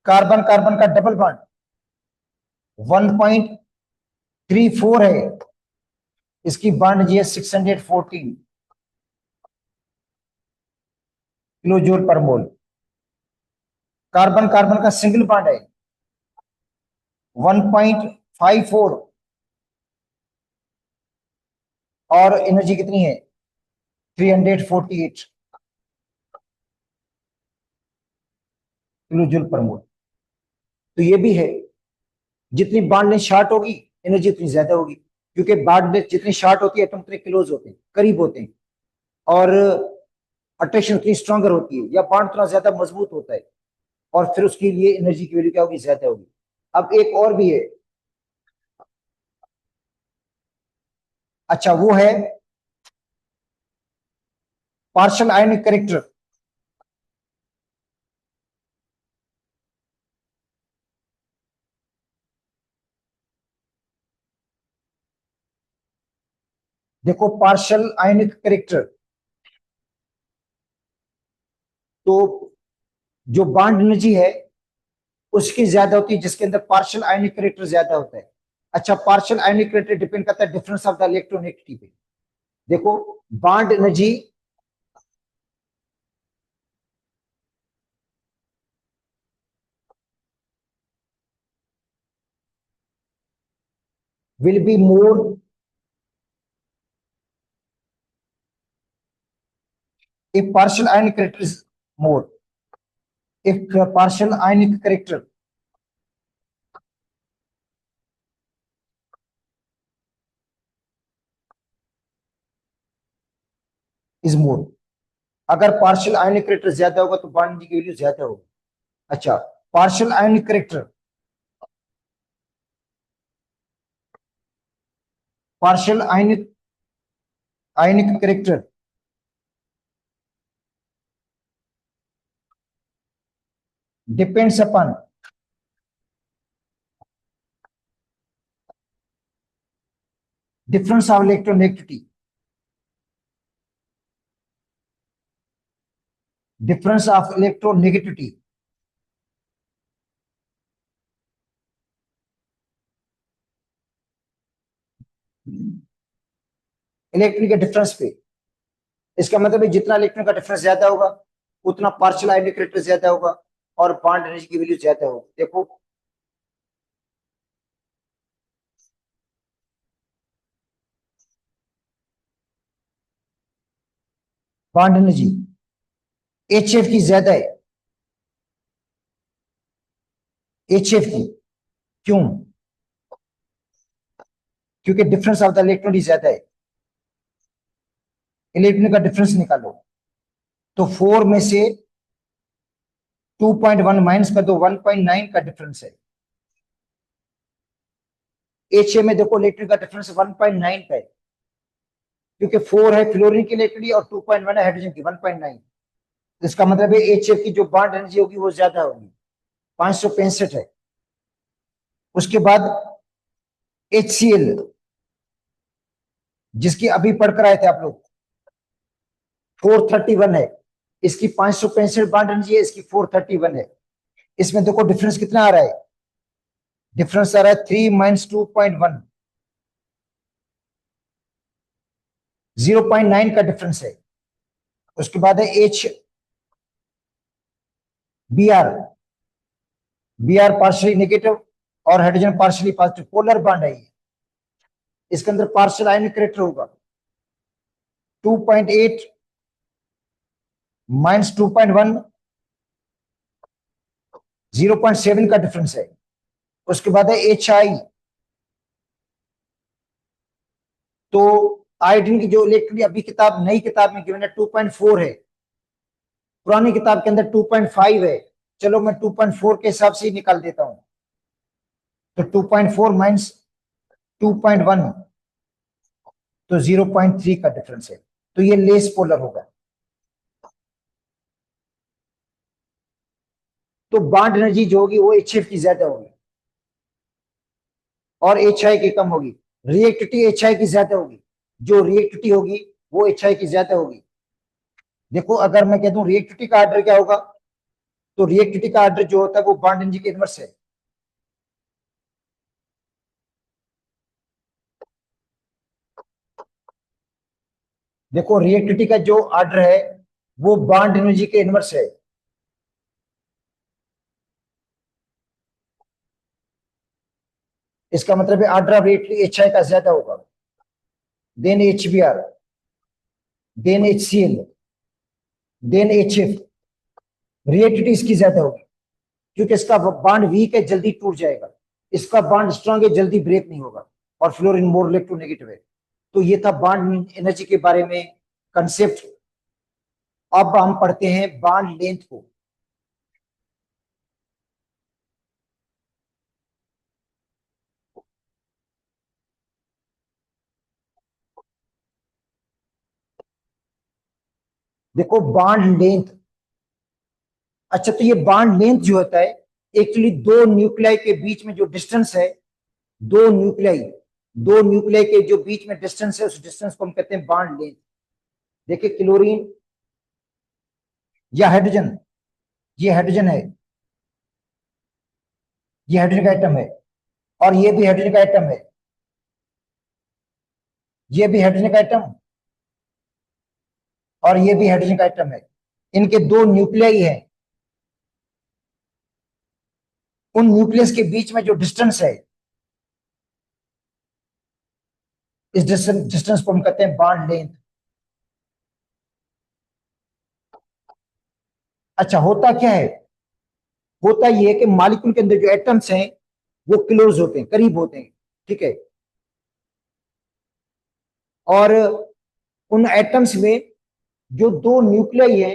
S1: कार्बन कार्बन का डबल बॉन्ड 1.34 है, इसकी बॉन्ड जी है 614 किलो जूल पर मोल। कार्बन कार्बन का सिंगल बॉन्ड है 1.54, और एनर्जी कितनी है 348 किलो जूल पर मोल। तो ये भी है, जितनी बॉन्ड लेंथ शॉर्ट होगी एनर्जी उतनी ज्यादा होगी, क्योंकि बॉन्ड लेंथ जितनी शॉर्ट होती है एटम उतने क्लोज होते हैं, करीब होते हैं, और अट्रैक्शन उतनी स्ट्रॉन्गर होती है, या बॉन्ड उतना ज्यादा मजबूत होता है, और फिर उसके लिए एनर्जी की वैल्यू क्या होगी, ज्यादा होगी। अब एक और भी है, अच्छा, वो है पार्शियल आयनिक करेक्टर। देखो, पार्शियल आयनिक करेक्टर, तो जो बॉन्ड एनर्जी है उसकी ज्यादा होती है जिसके अंदर पार्शियल आयनिक करेक्टर ज्यादा होता है। अच्छा, पार्शियल आयनिक करेक्टर डिपेंड करता है डिफरेंस ऑफ द इलेक्ट्रोनेगेटिविटी पे। देखो, bond energy will be more if partial ionic character is more. If the partial ionic character is more, अगर पार्शियल आयनिक करेक्टर ज्यादा होगा तो बॉन्ड की वैल्यू ज्यादा होगी। अच्छा, partial ionic character, partial ionic character depends upon difference of electronegativity, difference of electronegativity, electron के difference पे। इसका मतलब है जितना इलेक्ट्रॉन का डिफरेंस ज्यादा होगा उतना पार्शियल आयनिक करेक्टर ज्यादा होगा और बॉन्ड एनर्जी की वैल्यू ज्यादा होगी। देखो बॉन्ड एनर्जी HF की ज्यादा है, HF की। क्यों? क्योंकि डिफरेंस ऑफ द इलेक्ट्रॉन ज्यादा है। इलेक्ट्रॉन का डिफरेंस निकालो तो 4 में से 2.1 माइनस कर दो, 1.9 का डिफरेंस है। HF में देखो इलेक्ट्रॉन का डिफरेंस 1.9 का है, क्योंकि 4 है फ्लोरीन की इलेक्ट्रॉन और 2.1 है हाइड्रोजन की, 1.9। इसका मतलब है HF की जो बॉन्ड एनर्जी होगी वो ज्यादा होगी, 565 है। उसके बाद HCl, जिसकी अभी पढ़कर आए थे आप लोग, 431 है। इसकी 565 बॉन्ड एनर्जी है, इसकी 431 है। इसमें देखो डिफरेंस कितना आ रहा है, डिफरेंस आ रहा है 3 माइनस 2.1, 0.9 का डिफरेंस है। उसके बाद है HBr, Br पार्शियली नेगेटिव और hydrogen partially positive, polar bond है ये। इसके अंदर पार्शियल आयनिक करेक्टर होगा 2.8 माइनस 2.1, 0.7 का डिफरेंस है। उसके बाद है HI, तो आयोडीन की जो इलेक्ट्रॉन अभी किताब नई किताब में गिवन है 2.4 है, पुरानी किताब के अंदर 2.5 है। चलो मैं 2.4 के हिसाब से ही निकाल देता हूं। तो 2.4 माइनस 2.1 तो 0.3 का डिफरेंस है, तो ये लेस पोलर होगा। तो बॉन्ड एनर्जी जो होगी वो HF की ज्यादा होगी और HI की कम होगी। रिएक्टिविटी HI की ज्यादा होगी, जो रिएक्टिविटी होगी वो HI की ज्यादा होगी। देखो अगर मैं कह दूं रिएक्टिविटी का आर्डर क्या होगा, तो रिएक्टिविटी का आर्डर जो होता है वो बॉन्ड एनर्जी के इनवर्स है। देखो रिएक्टिविटी का जो आर्डर है वो बॉन्ड एनर्जी के इनवर्स है। इसका मतलब है आर्डर ऑफ रिएक्टिविटी HI का ज्यादा होगा, then HBr, then HCl, then HF। Reactivity इसकी ज्यादा होगी क्योंकि इसका बॉन्ड वीक है, जल्दी टूट जाएगा। इसका बॉन्ड स्ट्रांग है, जल्दी ब्रेक नहीं होगा। और फ्लोरीन मोर इलेक्ट्रोनेगेटिव है। तो ये था बॉन्ड एनर्जी के बारे में कंसेप्ट। अब हम पढ़ते हैं बॉन्ड लेंथ को। देखो बॉन्ड लेंथ, अच्छा तो ये बॉन्ड लेंथ जो होता है एक्चुअली दो न्यूक्लियाई के बीच में जो डिस्टेंस है, दो न्यूक्लियाई के जो बीच में डिस्टेंस है उस डिस्टेंस को हम कहते हैं बॉन्ड लेंथ। देखिए क्लोरीन या हाइड्रोजन, ये हाइड्रोजन है, ये हाइड्रोजन का एटम है और ये भी हाइड्रोजन का एटम है, ये भी हाइड्रोजन का एटम और ये भी हाइड्रोजन का एटम है। इनके दो न्यूक्लियाई है, उन न्यूक्लियस के बीच में जो डिस्टेंस है इस डिस्टेंस को हम कहते हैं बॉन्ड लेंथ। अच्छा होता क्या है, होता ये है कि मॉलिक्यूल के अंदर जो एटम्स हैं वो क्लोज होते हैं, करीब होते हैं, ठीक है। और उन एटम्स में जो दो न्यूक्लियाई है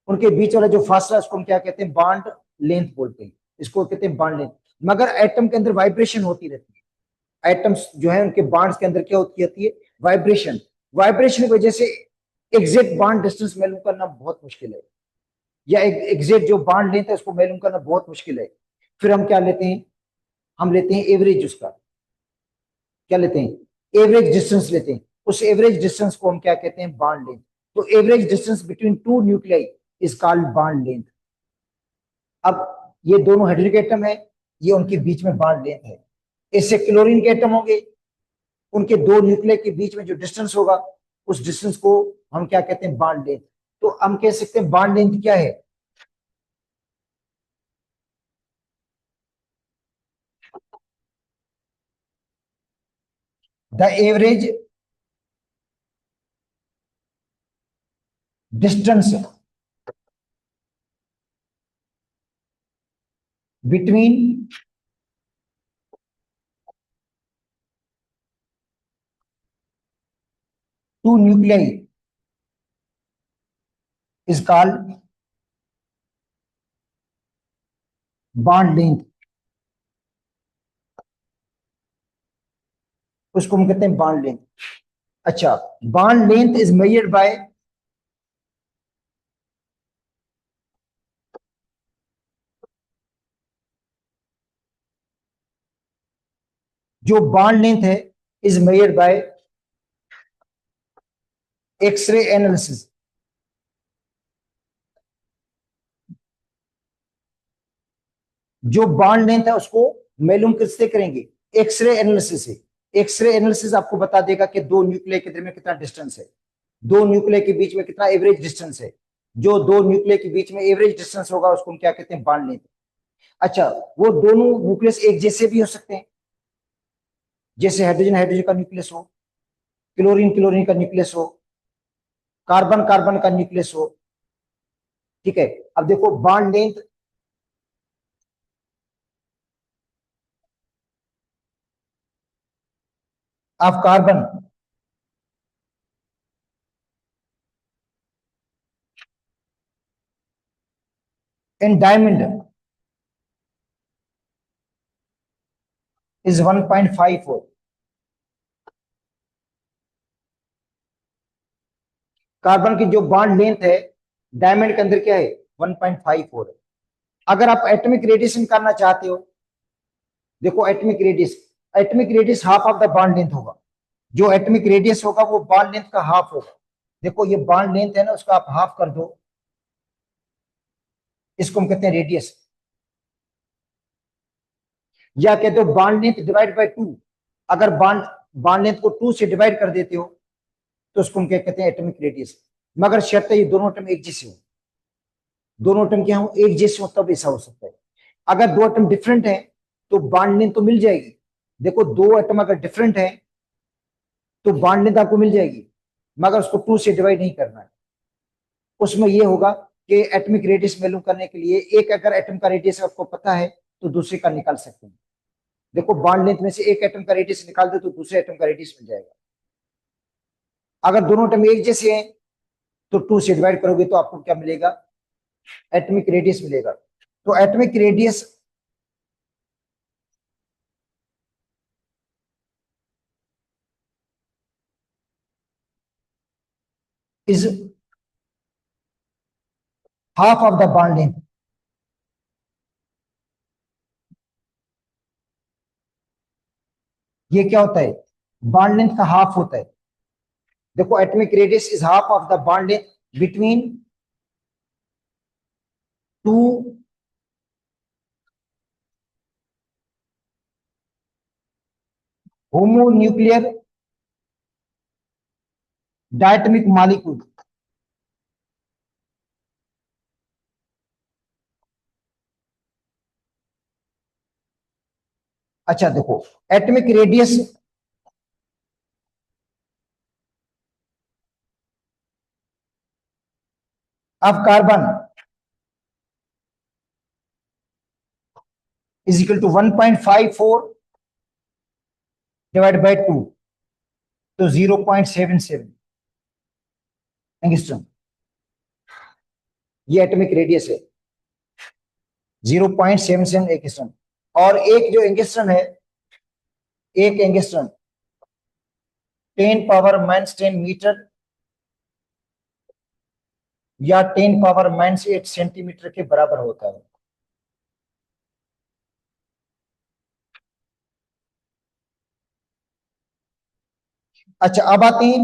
S1: उनके बीच वाला जो फासला उसको हम क्या कहते हैं, बॉन्ड लेंथ बोलते हैं, इसको कहते हैं बॉन्ड लेंथ। मगर एटम के अंदर वाइब्रेशन होती रहती है, एटम्स जो है उनके बॉन्ड्स के अंदर क्या होती रहती है, वाइब्रेशन। वाइब्रेशन की वजह से एग्जैक्ट बॉन्ड डिस्टेंस मालूम करना बहुत मुश्किल है, या एग्जैक्ट जो बॉन्ड लेंथ है उसको मालूम करना बहुत मुश्किल है। फिर हम क्या लेते हैं, हम लेते हैं एवरेज उसका, क्या लेते हैं, एवरेज डिस्टेंस लेते हैं। उस एवरेज डिस्टेंस को हम क्या कहते हैं, बॉन्ड लेंथ। तो average distance between two nuclei is called bond length. अब ये दोनों हाइड्रोजन एटम है, ये उनके बीच में बॉन्ड लेंथ है। इससे क्लोरीन के एटम होंगे, उनके दो न्यूक्लियर के बीच में जो डिस्टेंस होगा उस डिस्टेंस को हम क्या कहते हैं, बॉन्ड लेंथ। तो हम कह सकते हैं बॉन्ड लेंथ क्या है, the average distance between two nuclei is called bond length. उसको हम कहते हैं बॉन्ड लेंथ। अच्छा, bond length is measured by, जो बॉन्ड लेंथ है is measured by x ray analysis. जो बॉन्ड लेंथ है उसको मालूम किससे करेंगे, एक्सरे एनालिसिस से। एक्सरे एनालिसिस आपको बता देगा कि दो न्यूक्लियर के दरमियान कितना डिस्टेंस है, दो न्यूक्लियर के बीच में कितना एवरेज डिस्टेंस है। जो दो न्यूक्लियर के बीच में एवरेज डिस्टेंस होगा उसको हम क्या कहते हैं, बॉन्ड लेंथ। अच्छा, वो दोनों न्यूक्लियस एक जैसे भी हो सकते हैं, जैसे हाइड्रोजन हाइड्रोजन का न्यूक्लियस हो, क्लोरीन क्लोरीन का न्यूक्लियस हो, कार्बन कार्बन का न्यूक्लियस हो। ठीक है, अब देखो bond length of carbon in diamond is 1.54। Carbon की जो बॉन्ड लेंथ है डायमंड के अंदर क्या है, 1.54 है। अगर आप एटॉमिक रेडिएशन करना चाहते हो, देखो atomic radius half of the bond length होगा। जो एटॉमिक रेडियस होगा वो बॉन्ड लेंथ का हाफ होगा। देखो ये बॉन्ड लेंथ है ना, उसका आप हाफ कर दो, इसको हम कहते हैं रेडियस। या कहते हो bond length divide by to. अगर बॉन्ड बॉन्ड लेंथ को टू से डिवाइड कर देते हो तो उसको हम क्या कहते हैं, एटॉमिक रेडियस। मगर शर्त है ये दोनों एटम एक जैसे हो, दोनों एटम क्या हो, एक जैसे हो, तब ऐसा हो सकता है। अगर दो एटम डिफरेंट है तो बॉन्ड लेंथ तो मिल जाएगी। देखो दो एटम अगर डिफरेंट है तो बॉन्ड लेंथ आपको मिल जाएगी, मगर उसको टू से डिवाइड नहीं करना है। उसमें ये होगा कि एटॉमिक रेडियस मालूम करने के लिए एक अगर एटम का रेडियस आपको पता है तो दूसरे का निकाल सकते हैं। देखो बॉन्ड लेंथ में से एक एटम का रेडियस निकाल दो तो दूसरे एटम का रेडियस मिल जाएगा। अगर दोनों एटम एक जैसे हैं तो टू से डिवाइड करोगे तो आपको क्या मिलेगा, एटॉमिक रेडियस मिलेगा। तो atomic radius is half of the bond length. ये क्या होता है, बॉन्ड लेंथ का हाफ होता है। देखो atomic radius is half of the bond length between two homonuclear diatomic molecule. अच्छा देखो, atomic radius of carbon is equal to 1.54 divide by two, तो 0.77 एंगस्ट्रॉम। ये एटॉमिक रेडियस है। 0.77 एंगस्ट्रम। और एक जो एंगस्ट्रम है, एक एंगस्ट्रम 10⁻⁻10 मीटर या 10⁻⁻8 सेंटीमीटर के बराबर होता है। अच्छा, अब आते हैं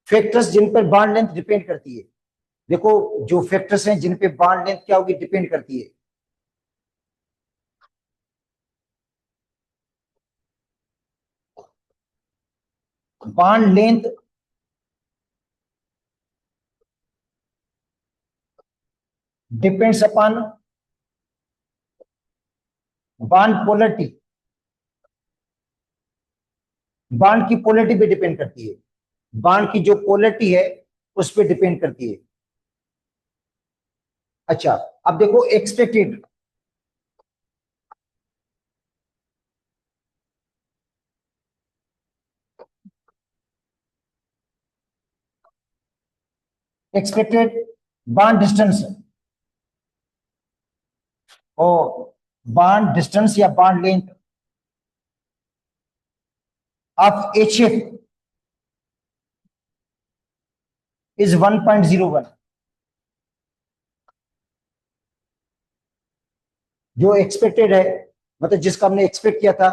S1: फैक्टर्स जिन पर बॉन्ड लेंथ डिपेंड करती है। देखो, जो फैक्टर्स हैं जिन पे बॉन्ड लेंथ क्या होगी, डिपेंड करती है। Bond length depends upon bond polarity. Bond की पोलरिटी पे डिपेंड करती है। बॉन्ड की जो पोलरिटी है उस पर डिपेंड करती है। अच्छा, अब देखो एक्सपेक्टेड, एक्सपेक्टेड बॉन्ड डिस्टेंस और बॉन्ड डिस्टेंस या bond length of HF is 1.01। जो एक्सपेक्टेड है, मतलब जिसका हमने एक्सपेक्ट किया था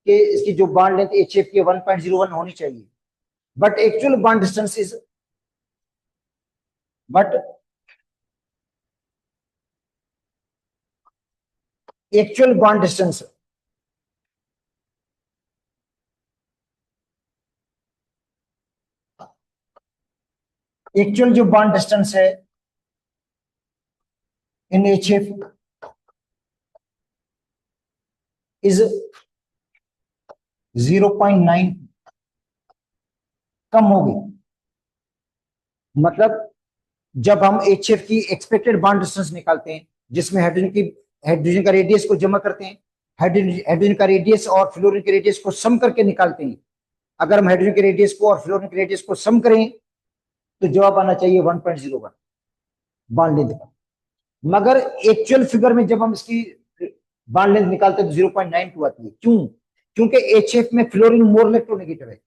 S1: कि इसकी जो बॉन्ड लेंथ HF की 1.01 होनी चाहिए, but actual bond distance is, but actual bond distance, actual जो बॉन्ड डिस्टेंस है इन HF इज 0.9, कम होगी। मतलब जब हम HF की एक्सपेक्टेड बॉन्ड डिस्टेंस निकालते हैं, जिसमें हाइड्रोजन का रेडियस को जमा करते हैं, हाइड्रोजन का रेडियस और फ्लोरीन के रेडियस को सम करके निकालते हैं। अगर हम हाइड्रोजन के रेडियस को और फ्लोरीन के रेडियस को सम करें तो जवाब आना चाहिए 1.01 बॉन्ड लेंथ का। मगर एक्चुअल फिगर में जब हम इसकी बॉन्ड लेंथ निकालते हैं तो 0.92 आती है। क्यों? क्योंकि HF में फ्लोरीन मोर इलेक्ट्रोनेगेटिव है।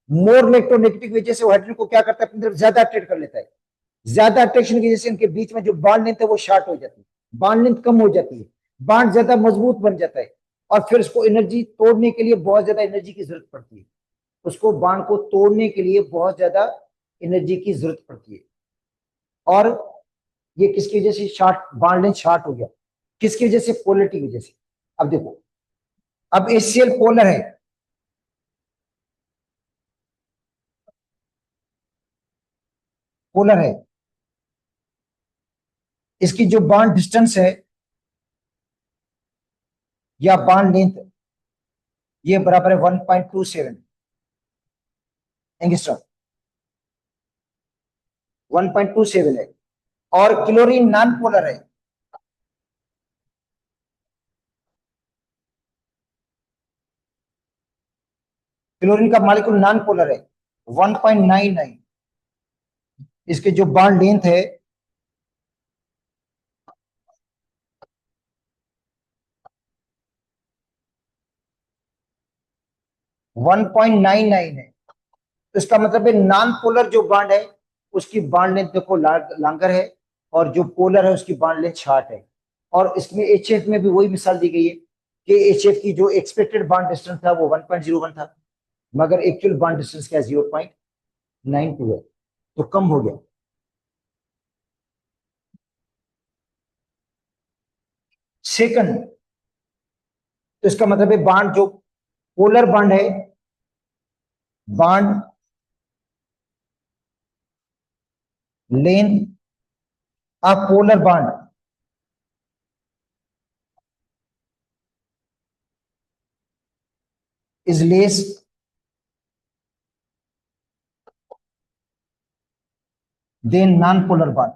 S1: मोर इलेक्ट्रोनेगेटिव की वजह से वो हाइड्रोजन को क्या करता है, अपनी तरफ ज्यादा अट्रैक्ट कर लेता है। ज्यादा अट्रैक्शन की वजह से इनके बीच में जो बॉन्ड लेंथ है वो शार्ट हो जाती है, बॉन्ड लेंथ कम हो जाती है, बॉन्ड ज्यादा मजबूत बन जाता है। और फिर उसको एनर्जी तोड़ने के लिए बहुत ज्यादा एनर्जी की जरूरत पड़ती है। उसको बॉन्ड को तोड़ने के लिए बहुत ज्यादा एनर्जी की जरूरत पड़ती है। और ये किसकी वजह से शार्ट, बॉन्ड लेंथ शार्ट हो गया? किसकी वजह से? पोलरिटी की वजह से। अब देखो, अब HCl पोलर है, पोलर है। इसकी जो बॉन्ड डिस्टेंस है या बॉन्ड लेंथ, ये बराबर है 1.27 एंगस्ट्रॉम। 1.27 है। और क्लोरीन नॉन पोलर है। क्लोरीन का मॉलिक्यूल नॉन पोलर है, 1.99। इसके जो बॉन्ड लेंथ है 1.99 है। तो इसका मतलब है नॉन पोलर जो बॉन्ड है उसकी बॉन्ड लेंथ देखो लॉन्गर है, और जो पोलर है उसकी बॉन्ड लेंथ शॉर्ट है। और इसमें HF में भी वही मिसाल दी गई है कि HF की जो एक्सपेक्टेड बॉन्ड डिस्टेंस था वो 1.01 था, मगर एक्चुअल बॉन्ड डिस्टेंस क्या 0.92 है, तो कम हो गया। सेकंड, तो इसका मतलब है बॉन्ड जो पोलर बॉन्ड है, bond length of polar bond is less than non polar bond.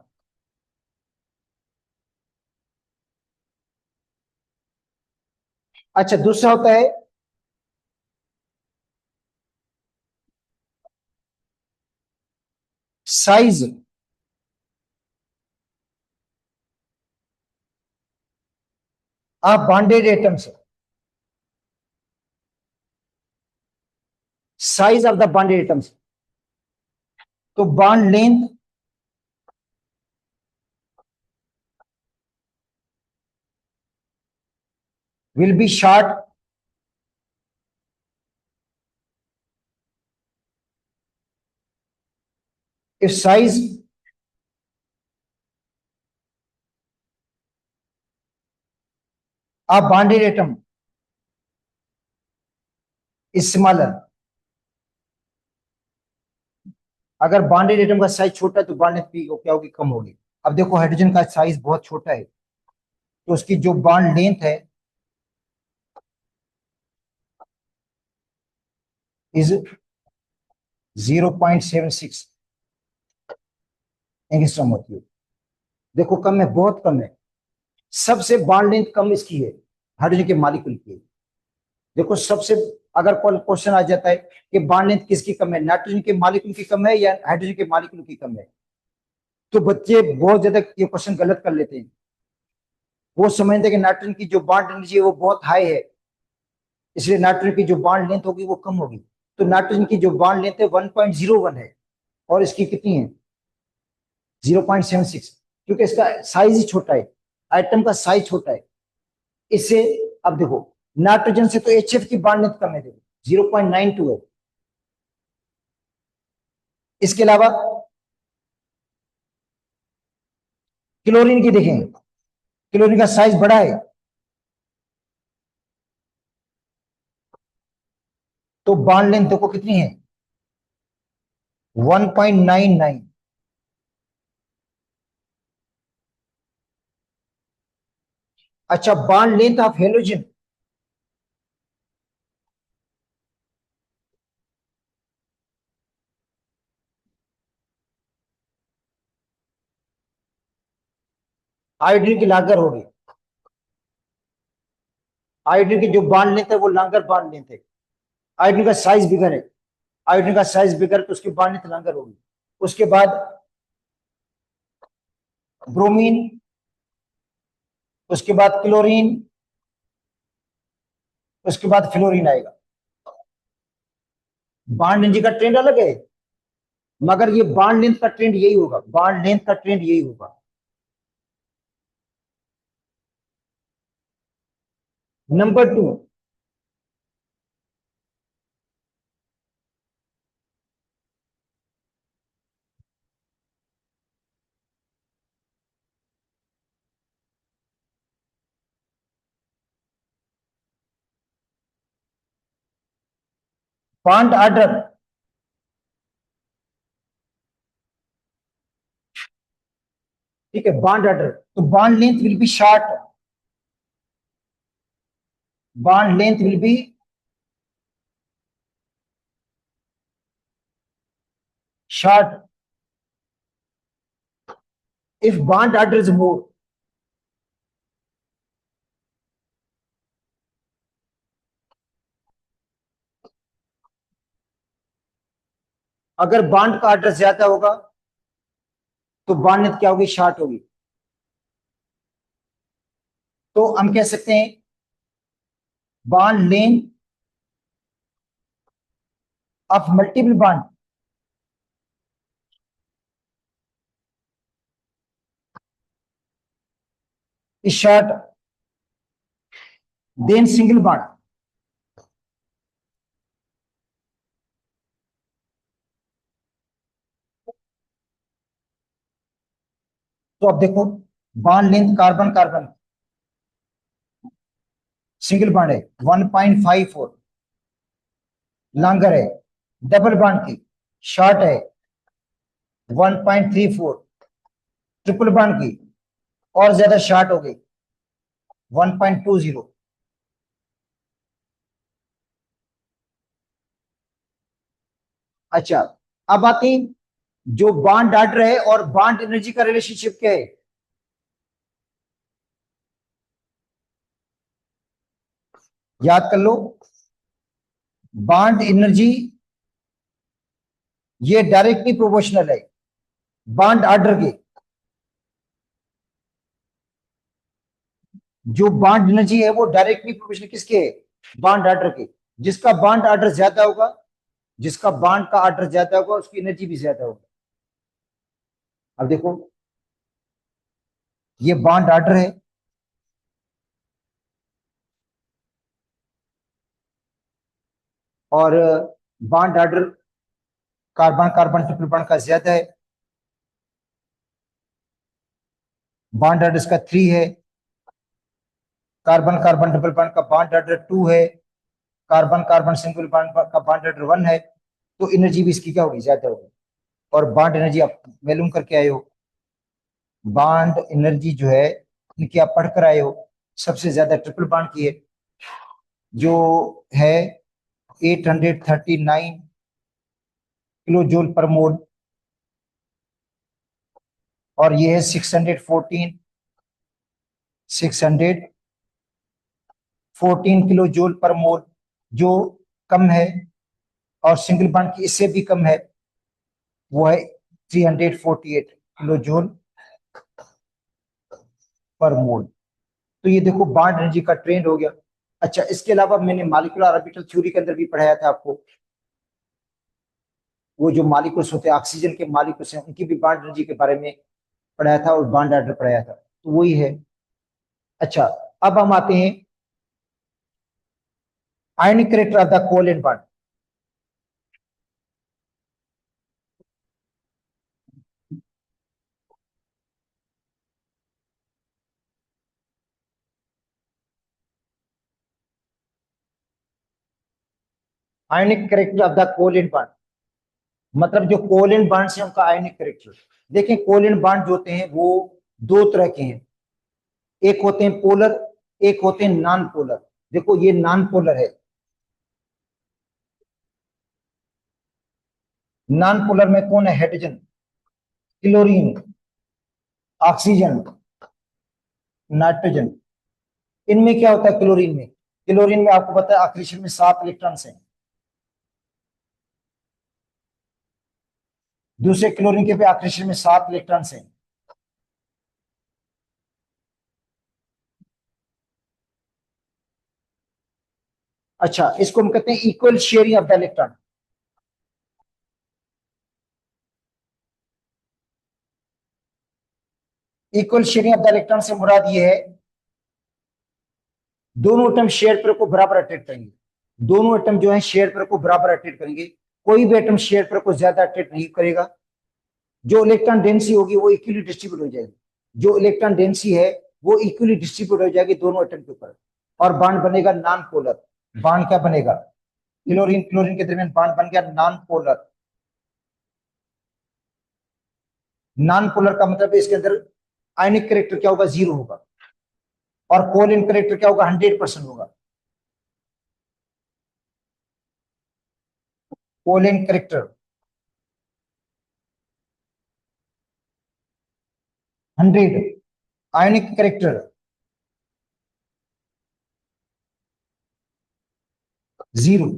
S1: अच्छा, दूसरा होता है size of bonded atoms, size of the bonded atoms, तो bond length will be short if size of bonded atom is smaller। अगर bonded atom का size छोटा है तो बॉन्ड लेंथ क्या होगी, कम होगी। अब देखो हाइड्रोजन का साइज बहुत छोटा है, तो उसकी जो बॉन्ड लेंथ है इज 0.76 एंगस्ट्रॉम होती है। देखो कम है, बहुत कम है। सबसे बॉन्ड लेंथ कम इसकी है, हाइड्रोजन के मॉलिक्यूल की है। देखो सबसे, अगर क्वेश्चन आ जाता है कि बॉन्ड लेंथ किसकी कम है, नाइट्रोजन के मॉलिक्यूल की कम है या हाइड्रोजन के मॉलिक्यूल की कम है, तो बच्चे बहुत ज्यादा ये क्वेश्चन गलत कर लेते हैं। वो समझते हैं कि नाइट्रोजन की जो बॉन्ड एनर्जी है वो बहुत हाई है, इसलिए नाइट्रोजन की जो बॉन्ड लेंथ होगी वो कम होगी। तो नाइट्रोजन की जो बॉन्ड लेंथ है 1.01 है, और इसकी कितनी है 0.76, क्योंकि इसका साइज ही छोटा है, आइटम का साइज छोटा है इससे। अब देखो नाइट्रोजन से तो HF की बॉन्ड लेंथ कम है, देखो 0.92 है। इसके अलावा क्लोरीन की देखें, क्लोरीन का साइज बड़ा है, तो बॉन्ड लेंथ देखो कितनी है 1.99। अच्छा bond length of halogen, iodine की लागर होगी, आयोडीन की जो बॉन्ड लेंथ है वो लॉन्गर बॉन्ड लेंथ है। आयोडीन का साइज बिगर है, आयोडीन का साइज बिगर तो उसकी बॉन्ड लेंथ लॉन्गर होगी। उसके बाद ब्रोमीन, उसके बाद क्लोरीन, उसके बाद फ्लोरीन आएगा। बॉन्ड एनर्जी का ट्रेंड अलग है, मगर ये बॉन्ड लेंथ का ट्रेंड यही होगा, बॉन्ड लेंथ का ट्रेंड यही होगा। Number 2, bond order. ठीक है, बॉन्ड ऑर्डर, तो bond length will be short, bond length will be short if bond order is more। अगर बॉन्ड का ऑर्डर ज्यादा होगा तो बॉन्ड लेंथ क्या होगी, शॉर्ट होगी। तो हम कह सकते हैं bond length of multiple bond is short than single bond. तो अब देखो bond length carbon carbon single bond है 1.54, लॉन्गर है। डबल बॉन्ड की शॉर्ट है 1.34, ट्रिपल बॉन्ड की और ज्यादा शॉर्ट हो गई 1.20। अच्छा अब आते हैं जो बॉन्ड ऑर्डर है और बॉन्ड एनर्जी का रिलेशनशिप क्या है। याद कर लो, बॉन्ड एनर्जी ये डायरेक्टली प्रोपोर्शनल है बॉन्ड ऑर्डर के। जो बॉन्ड एनर्जी है वो डायरेक्टली प्रोपोर्शनल किसके है? बॉन्ड ऑर्डर के। जिसका बॉन्ड ऑर्डर ज्यादा होगा, जिसका बॉन्ड का ऑर्डर ज्यादा होगा उसकी एनर्जी भी ज्यादा होगी। अब देखो, ये बॉन्ड ऑर्डर है, और bond order carbon carbon triple bond का ज्यादा है। बॉन्ड ऑर्डर इसका 3 है, कार्बन कार्बन डबल बॉन्ड का बॉन्ड ऑर्डर 2 है, कार्बन कार्बन सिंगल बॉन्ड का बॉन्ड ऑर्डर 1 है। तो एनर्जी भी इसकी क्या होगी? ज्यादा होगी। और बॉन्ड एनर्जी आप मालूम करके आए हो, बॉन्ड एनर्जी जो है इनकी आप पढ़कर आए हो, सबसे ज्यादा ट्रिपल बॉन्ड की है, जो है 839 किलो जूल पर मोल। और ये है 614 किलो जूल पर मोल, जो कम है। और सिंगल बॉन्ड की इससे भी कम है, वो है 348 किलो जूल पर मोल। तो ये देखो बॉन्ड एनर्जी का ट्रेंड हो गया। अच्छा, इसके अलावा मैंने मॉलिक्यूलर ऑर्बिटल थ्योरी के अंदर भी पढ़ाया था आपको, वो जो मॉलिक्यूल्स होते हैं, ऑक्सीजन के मॉलिक्यूल्स हैं, उनकी भी बॉन्ड एनर्जी के बारे में पढ़ाया था, और बॉन्ड ऑर्डर पढ़ाया था, तो वही है। अच्छा, अब हम आते हैं आयनिक character of the covalent bond. Ionic character of the covalent bond मतलब जो कोवैलेंट बॉन्ड है उनका आयनिक कैरेक्टर। देखें, कोवैलेंट बॉन्ड जो होते हैं वो दो तरह के हैं, एक होते हैं पोलर, एक होते हैं नॉन पोलर। देखो ये नॉन पोलर है। नॉन पोलर में कौन है? Hydrogen, chlorine, oxygen, nitrogen. इनमें क्या होता है? क्लोरीन में, क्लोरीन में आपको पता है आक्सीजन में 7 इलेक्ट्रॉन हैं। दूसरे क्लोरीन के पे आक्सीजन में 7 इलेक्ट्रॉन हैं। अच्छा, इसको हम कहते हैं equal sharing of the electron. Equal sharing of the electron से मुराद ये है, दोनों एटम शेयर पेयर को बराबर अट्रैक्ट करेंगे। दोनों एटम जो है शेयर पेयर को बराबर अट्रैक्ट करेंगे। कोई भी एटम शेयर पेयर को ज्यादा अट्रैक्ट नहीं करेगा। जो इलेक्ट्रॉन डेंसिटी होगी वो इक्वली डिस्ट्रीब्यूट हो जाएगी। जो इलेक्ट्रॉन डेंसिटी है वो इक्वली डिस्ट्रीब्यूट हो जाएगी दोनों एटम के ऊपर। और बॉन्ड बनेगा नॉन पोलर। बॉन्ड क्या बनेगा? क्लोरीन क्लोरीन के दरमियान बॉन्ड बन गया नॉन पोलर। नॉन पोलर का मतलब है इसके अंदर आयनिक करेक्टर क्या होगा? 0 होगा। और कोवैलेंट करेक्टर क्या होगा? 100% होगा। कोवैलेंट करेक्टर 100, आयनिक करेक्टर 0।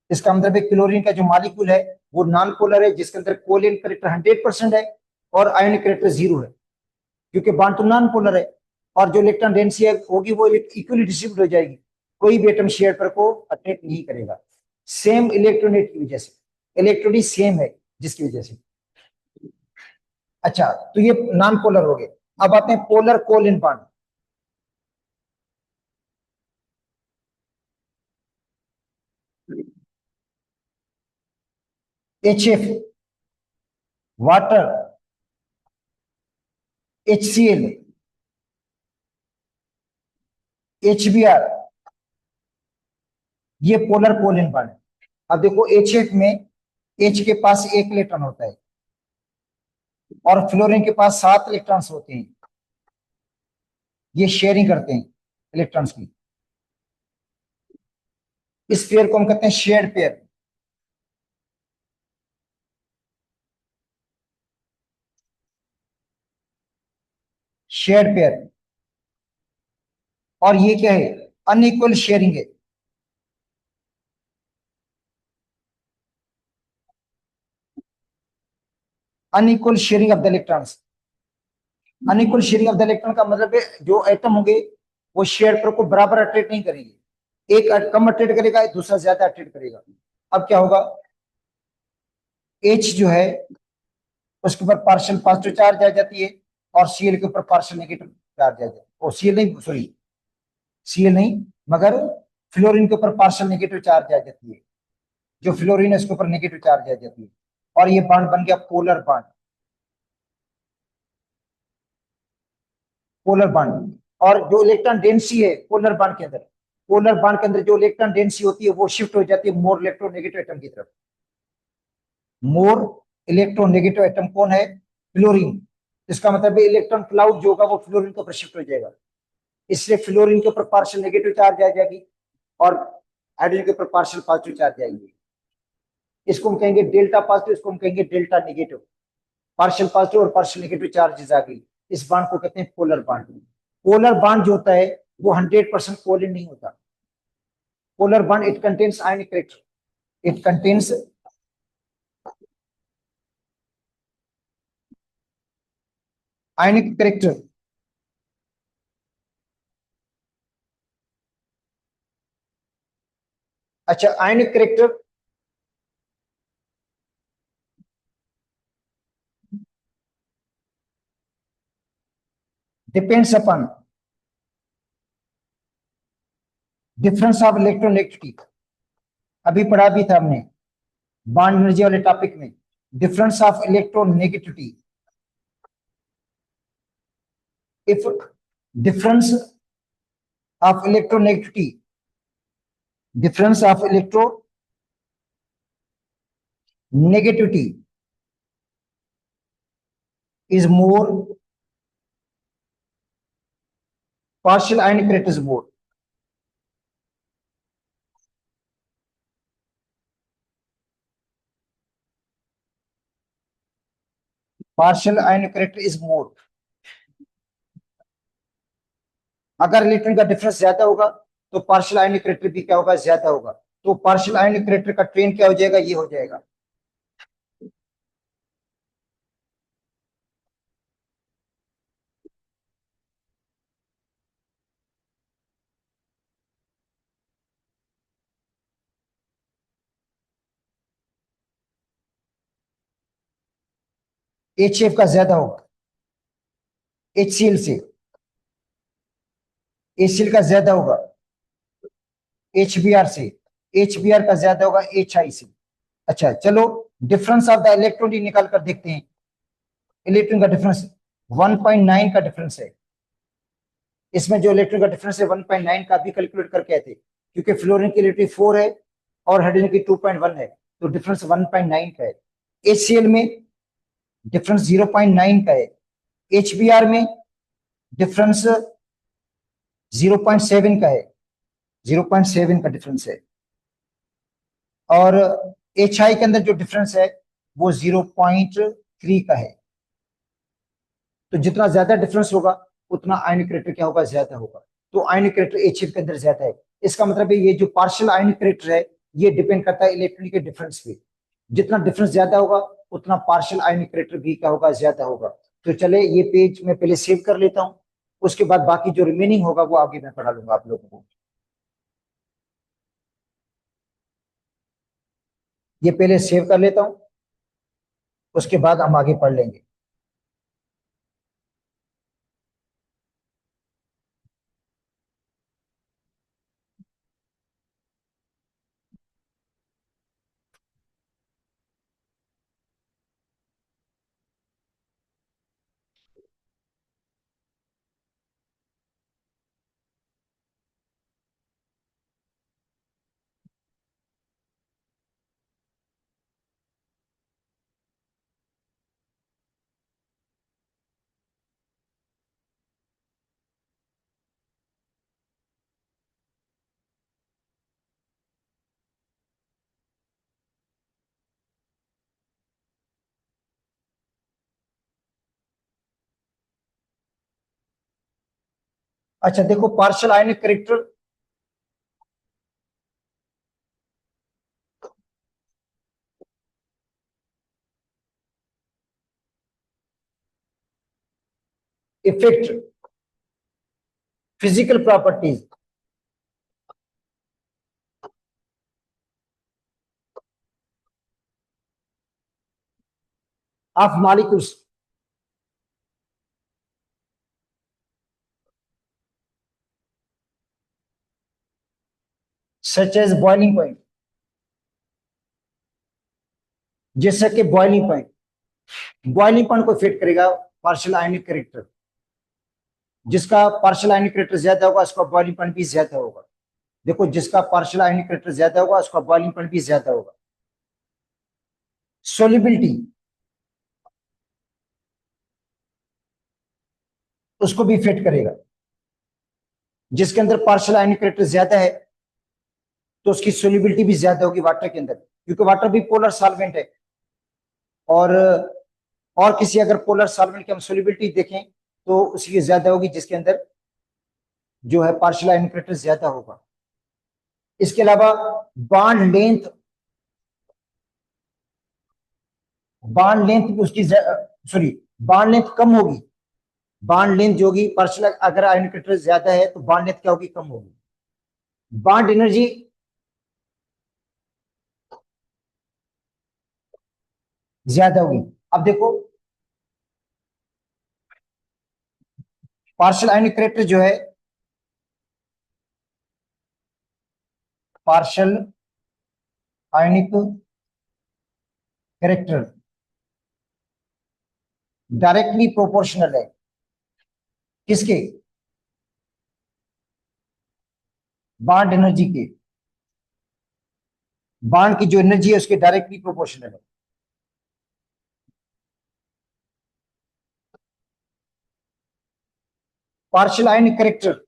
S1: इसका मतलब है क्लोरीन का जो मॉलिक्यूल है वो नॉन पोलर है, जिसके अंदर कोवैलेंट करेक्टर 100% है, और आयनिक करेक्टर 0 है, क्योंकि बॉन्ड तो नॉन पोलर है। और जो इलेक्ट्रॉन डेंसिटी होगी वो इक्वली डिस्ट्रीब्यूट हो जाएगी। कोई भी एटम शेयर पर को अट्रैक्ट नहीं करेगा, सेम इलेक्ट्रोनेट की वजह से। इलेक्ट्रोनिक सेम है जिसकी वजह से। अच्छा, तो ये नॉन पोलर हो गए। अब आते हैं polar covalent bond. HF, water, HCl, HBr, ये पोलर कोवैलेंट बॉन्ड है। अब देखो HF में H के पास एक इलेक्ट्रॉन होता है, और फ्लोरीन के पास 7 इलेक्ट्रॉन्स होते हैं। ये शेयरिंग करते हैं इलेक्ट्रॉन्स की। इस पेयर को हम कहते हैं शेयर्ड पेयर। Shared pair. और ये क्या है? अनइक्वल शेयरिंग है। Unequal sharing of the electrons. Unequal sharing of the electron का मतलब है जो एटम होंगे वो शेयर पर को बराबर अट्रैक्ट नहीं करेंगे, एक कम अट्रैक्ट करेगा, दूसरा ज्यादा अट्रैक्ट करेगा। अब क्या होगा, एच जो है उसके ऊपर पार्शियल पॉजिटिव चार्ज आ जाती है, और सीएल के ऊपर पार्शियल नेगेटिव चार्ज आ जाती है, और सीएल नहीं, सॉरी सीएल नहीं, मगर फ्लोरीन के ऊपर पार्शियल नेगेटिव चार्ज आ जाती है, जो फ्लोरीन है उसके ऊपर नेगेटिव चार्ज आ जाती है, और ये बॉन्ड बन गया पोलर बॉन्ड। पोलर बॉन्ड, और जो इलेक्ट्रॉन डेंसिटी है पोलर बॉन्ड के अंदर, पोलर बॉन्ड के अंदर जो इलेक्ट्रॉन डेंसिटी होती है वो शिफ्ट हो जाती है मोर इलेक्ट्रोनेगेटिव एटम की तरफ। मोर इलेक्ट्रोनेगेटिव एटम कौन है, फ्लोरीन। इसका मतलब है इलेक्ट्रॉन क्लाउड जो होगा वो फ्लोरीन के ऊपर शिफ्ट हो जाएगा, इसलिए फ्लोरीन के ऊपर पार्शियल नेगेटिव चार्ज आ जाएगी, और हाइड्रोजन के ऊपर पार्शियल पॉजिटिव चार्ज आएगी। इसको हम कहेंगे डेल्टा पॉजिटिव, इसको हम कहेंगे डेल्टा नेगेटिव। पार्शियल पॉजिटिव और पार्शियल नेगेटिव चार्जेस आ गई, इस बांड को कहते हैं पोलर बांड। पोलर बांड जो होता है वो 100% कोवैलेंट नहीं होता। Polar bond it contains ionic character, it contains ionic character. अच्छा, ionic character depends upon difference of electronegativity. अभी पढ़ा भी था हमने बॉन्ड एनर्जी वाले टॉपिक में, difference of electronegativity. If difference of electronegativity, difference of electronegativity is more, partial ionic current is more, partial ionic current is more। अगर electron का difference ज्यादा होगा तो पार्शियल आयनिक करेक्टर भी क्या होगा, ज्यादा होगा। तो पार्शियल आयनिक करेक्टर का ट्रेन क्या हो जाएगा, ये हो जाएगा। एच एफ का ज्यादा होगा एच सी एल से, एच सी एल का ज्यादा होगा एच बी आर से, एच बी आर का ज्यादा होगा एच आई से। अच्छा चलो, डिफरेंस ऑफ द इलेक्ट्रॉन निकाल कर देखते हैं। इलेक्ट्रॉन का डिफरेंस 1.9 का डिफरेंस है, इसमें जो इलेक्ट्रॉन का डिफरेंस है 1.9 का भी कैलकुलेट करके आए थे, क्योंकि फ्लोरीन की इलेक्ट्रिक 4 है और हाइड्रोजन की 2.1 है, तो डिफरेंस 1.9 का है। एचसीएल में डिफरेंस 0.9 का है, एचबीआर में डिफरेंस 0.7 का है, 0.7 का डिफरेंस है, और एच आई के अंदर जो डिफरेंस है वो 0.3 का है। तो जितना ज्यादा डिफरेंस होगा उतना आयनिक करेक्टर क्या होगा, ज्यादा होगा। तो आयनिक करेक्टर एच के अंदर ज्यादा है। इसका मतलब है ये जो पार्शियल आयनिक करेक्टर है ये डिपेंड करता है इलेक्ट्रॉन के डिफरेंस पे। जितना डिफरेंस ज्यादा होगा उतना पार्शियल आयनिक करेक्टर भी क्या होगा, ज्यादा होगा। तो चले ये पेज मैं पहले सेव कर लेता हूँ, उसके बाद बाकी जो रिमेनिंग होगा वो आगे मैं पढ़ा लूंगा आप लोगों को। ये पहले सेव कर लेता हूँ, उसके बाद हम आगे पढ़ लेंगे। अच्छा देखो, partial ionic character, effect physical properties of molecules such as boiling point, जैसा कि बॉइलिंग पॉइंट को फिट करेगा पार्शियल आयनिक करेक्टर। जिसका पार्शियल आयनिक करेक्टर ज्यादा होगा उसका बॉइलिंग पॉइंट भी ज्यादा होगा। देखो, जिसका पार्शियल आयनिक करेक्टर ज्यादा होगा उसका बॉइलिंग पॉइंट भी ज्यादा होगा। सोलिबिलिटी उसको भी फिट करेगा। जिसके अंदर पार्शियल आयनिक करेक्टर ज्यादा है तो उसकी सोलिबिलिटी भी ज्यादा होगी वाटर के अंदर, क्योंकि वाटर भी पोलर सॉल्वेंट है। और किसी अगर पोलर सॉल्वेंट की हम सोलिबिलिटी देखें तो उसकी ज्यादा होगी जिसके अंदर जो है पार्शियल आयनिक करेक्टर ज्यादा होगा। इसके अलावा बॉन्ड लेंथ बॉन्ड लेंथ भी उसकी सॉरी बॉन्ड लेंथ कम होगी। बॉन्ड लेंथ जो होगी पार्शियल अगर आयनिक करेक्टर ज्यादा है तो बॉन्ड लेंथ क्या होगी, कम होगी। बॉन्ड एनर्जी ज्यादा होगी। अब देखो, पार्शियल आयनिक करेक्टर जो है, partial ionic character directly proportional है किसके, बॉन्ड एनर्जी के। बॉन्ड की जो एनर्जी है उसके डायरेक्टली प्रोपोर्शनल है। Partial ionic character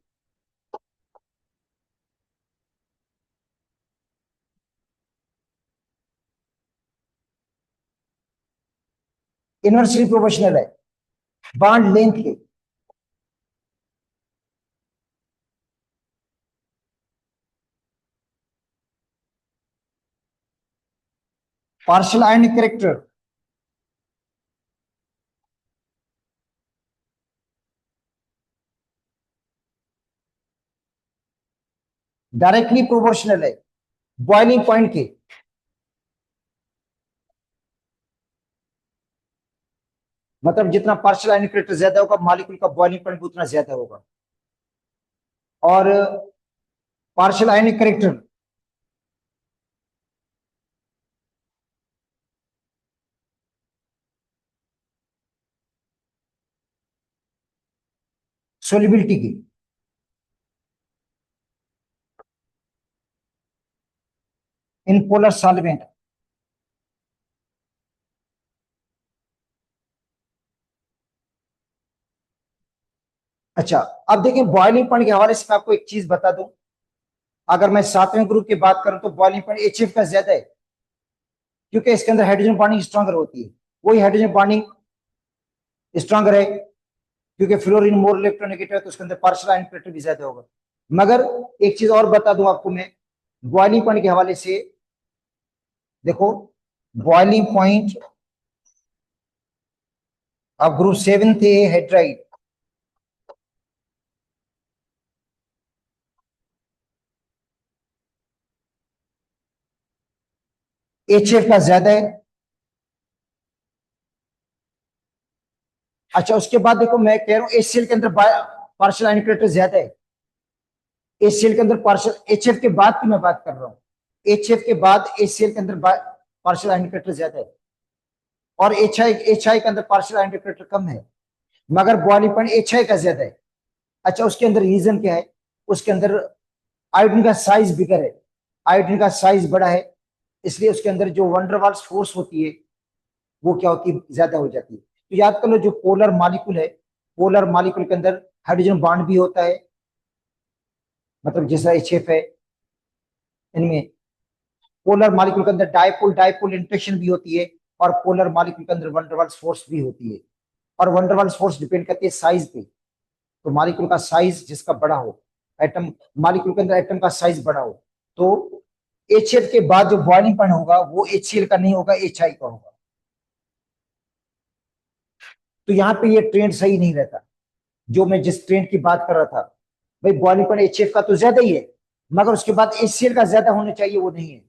S1: inversely proportional है बॉन्ड लेंथ के। Partial ionic character directly proportional है बॉइलिंग पॉइंट के। मतलब जितना पार्शियल आयनिक करेक्टर ज्यादा होगा मॉलिक्यूल का बॉइलिंग पॉइंट भी उतना ज्यादा होगा। और पार्शियल आयनिक करेक्टर सोलिबिलिटी की इन पोलर सॉल्वेंट। अच्छा, अब देखिए बॉइलिंग पॉइंट के हवाले से मैं आपको एक चीज बता दूं। अगर मैं 7वें ग्रुप की बात करूं तो बॉइलिंग पॉइंट एचएफ का ज्यादा है, क्योंकि इसके अंदर हाइड्रोजन बॉन्डिंग स्ट्रॉन्गर होती है। वही हाइड्रोजन बॉन्डिंग स्ट्रॉन्गर है क्योंकि फ्लोरीन मोर इलेक्ट्रोनेगेटिव है तो उसके अंदर पार्शियल आयनिक करेक्टर भी ज्यादा होगा। मगर एक चीज और बता दूं आपको मैं बॉइलिंग पॉइंट के हवाले से। देखो, बॉइलिंग पॉइंट अब ग्रुप 7 थे हेड्राइड, एचएफ का ज्यादा है। अच्छा, उसके बाद देखो मैं कह रहा हूं एचसीएल के अंदर पार्शियल आयनिक करेक्टर ज्यादा है। एचसीएल के अंदर पार्शियल एचएफ के बाद की मैं बात कर रहा हूं। एचएफ के बाद एचसीएल के अंदर पार्शियल आयनिक करेक्टर ज्यादा है और एचआई के अंदर पार्शियल आयनिक करेक्टर कम है, मगर बॉइलिंग पॉइंट एचआई का ज्यादा है। अच्छा, उसके अंदर रीजन क्या है, उसके अंदर आयोडीन का साइज बिगर है, आयोडीन का साइज बड़ा है, इसलिए उसके अंदर जो वंडरवाल्स फोर्स होती है वो क्या होती है, ज्यादा हो जाती है। तो याद कर लो, जो पोलर मॉलिक्यूल है, पोलर मॉलिक्यूल के अंदर हाइड्रोजन बॉन्ड भी होता है, मतलब जैसा एचएफ है इनमें। पोलर मॉलिक्यूल के अंदर डायपोल डायपोल इंटरेक्शन भी होती है और पोलर मॉलिक्यूल के अंदर वंडरवाल्स फोर्स भी होती है। और वंडरवाल्स फोर्स डिपेंड करती है साइज पे। तो मॉलिक्यूल का साइज जिसका बड़ा हो, एटम मॉलिक्यूल के अंदर एटम का साइज बड़ा हो, तो एचएफ के बाद जो बॉइलिंग पॉइंट होगा वो एचसीएल का नहीं होगा, एचआई का होगा। तो यहाँ पे ये ट्रेंड सही नहीं रहता। जो मैं जिस ट्रेंड की बात कर रहा था, भाई बॉइलिंग पॉइंट एचसीएफ का तो ज्यादा ही है, मगर उसके बाद एचसीएल का ज्यादा होना चाहिए, वो नहीं है।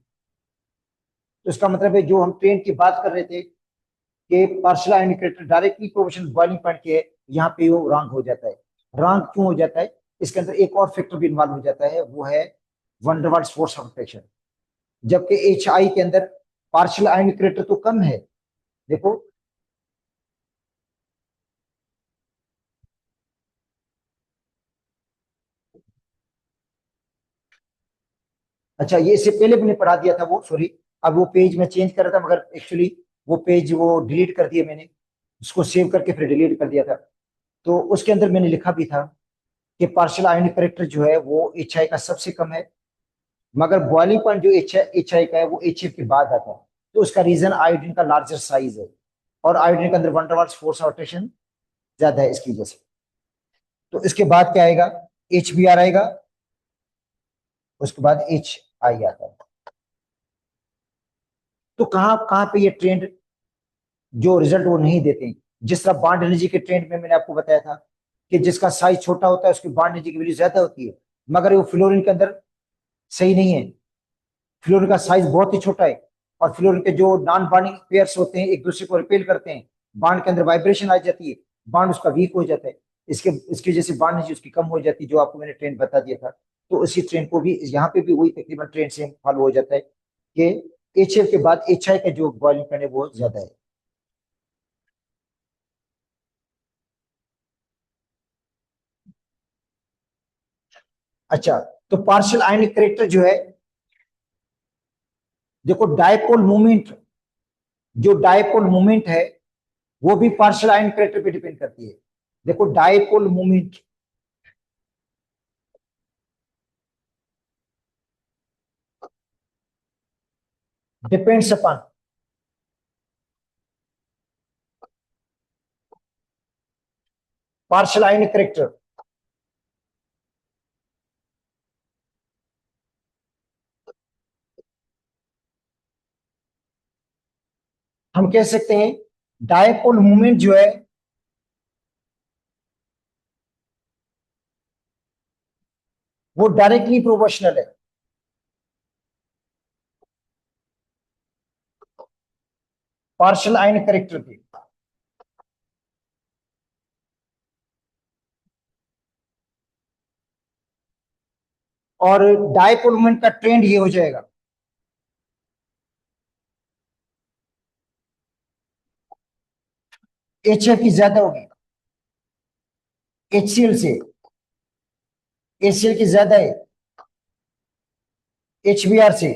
S1: तो इसका मतलब है जो हम ट्रेंड की बात कर रहे थे कि partial ion equator directly proportional boiling point के है, यहाँ पे वो रॉन्ग हो जाता है। रॉन्ग क्यों हो जाता है? इसके अंदर एक और फैक्टर भी इन्वॉल्व हो जाता है, वो है van der Waals force of rotation. जबकि एच आई के अंदर पार्शियल आयन इक्वेटर तो कम है, देखो। अच्छा, ये इससे पहले मैंने पढ़ा दिया था वो, सॉरी। अब वो पेज में चेंज कर रहा था, मगर एक्चुअली वो पेज वो डिलीट कर दिया मैंने, उसको सेव करके फिर डिलीट कर दिया था। तो उसके अंदर मैंने लिखा भी था कि पार्शियल आयनिक करेक्टर जो है वो एच आई का सबसे कम है, मगर बॉइलिंग पॉइंट जो एच आई का है वो एच एफ के बाद आता है। तो उसका रीजन आयोडीन का लार्जर साइज है, और आयोडीन के अंदर वंडरवाल्स फोर्स ऑफ रोटेशन ज्यादा है इसकी वजह से। तो इसके बाद क्या आएगा? एच बी आर आएगा, उसके बाद एच आई आता है। तो कहाँ कहाँ पे ये ट्रेंड जो रिजल्ट वो नहीं देते? जिस तरह बाड एनर्जी के ट्रेंड में मैंने आपको बताया था कि जिसका साइज छोटा होता है उसकी बाड एनर्जी की वैल्यू ज्यादा होती है, मगर वो फ्लोरीन के अंदर सही नहीं है। फ्लोरीन का साइज बहुत ही छोटा है, और फ्लोरीन के जो नॉन बॉन्डिंग पेयर्स होते हैं एक दूसरे को रिपेल करते हैं, बॉन्ड के अंदर वाइब्रेशन आ जाती है, बॉन्ड उसका वीक हो जाता है। इसकी वजह से बॉन्ड एनर्जी उसकी कम हो जाती है, जो आपको मैंने ट्रेंड बता दिया था। तो उसी ट्रेंड को भी यहाँ पे भी वही तकरीबन ट्रेंड से फॉलो हो जाता है कि एच एफ के बाद एच आई का जो बॉइलिंग पॉइंट है वो ज्यादा है। अच्छा, तो पार्शियल आयनिक करेक्टर जो है, देखो डायपोल मूवमेंट, जो डायपोल मूवमेंट है वो भी पार्शियल आयनिक करेक्टर पे डिपेंड करती है। देखो dipole movement depends upon, partial ionic character. हम कह सकते हैं डायपोल मूवमेंट जो है वो डायरेक्टली प्रोपोर्शनल है पार्शियल आयनिक करेक्टर पे। और डायपोल मूवमेंट का ट्रेंड ये हो जाएगा, एच एफ की ज्यादा होगी एचसीएल से, एचसीएल की ज्यादा है एचबीआर से,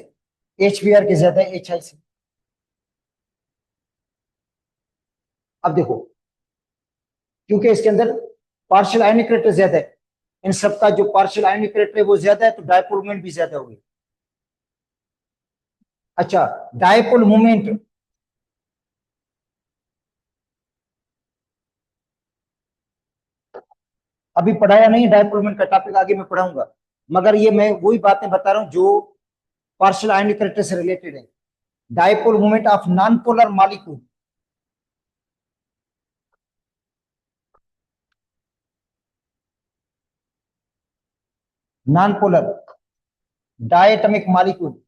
S1: एचबीआर की ज्यादा है एच आई से। अब देखो, क्योंकि इसके अंदर पार्शियल आयनिक करेक्टर ज्यादा है, इन सबका जो पार्शियल आयनिक करेक्टर है वो ज्यादा है, तो डायपोल मूवमेंट भी ज्यादा होगी। अच्छा, डायपोल मूवमेंट, अभी पढ़ाया नहीं डायपोल मूवमेंट का टॉपिक, आगे मैं पढ़ाऊंगा। मगर ये मैं वही बातें बता रहा हूं जो पार्शियल आयनिक करेक्टर से रिलेटेड है। Dipole movement of non polar molecule, non polar diatomic molecule,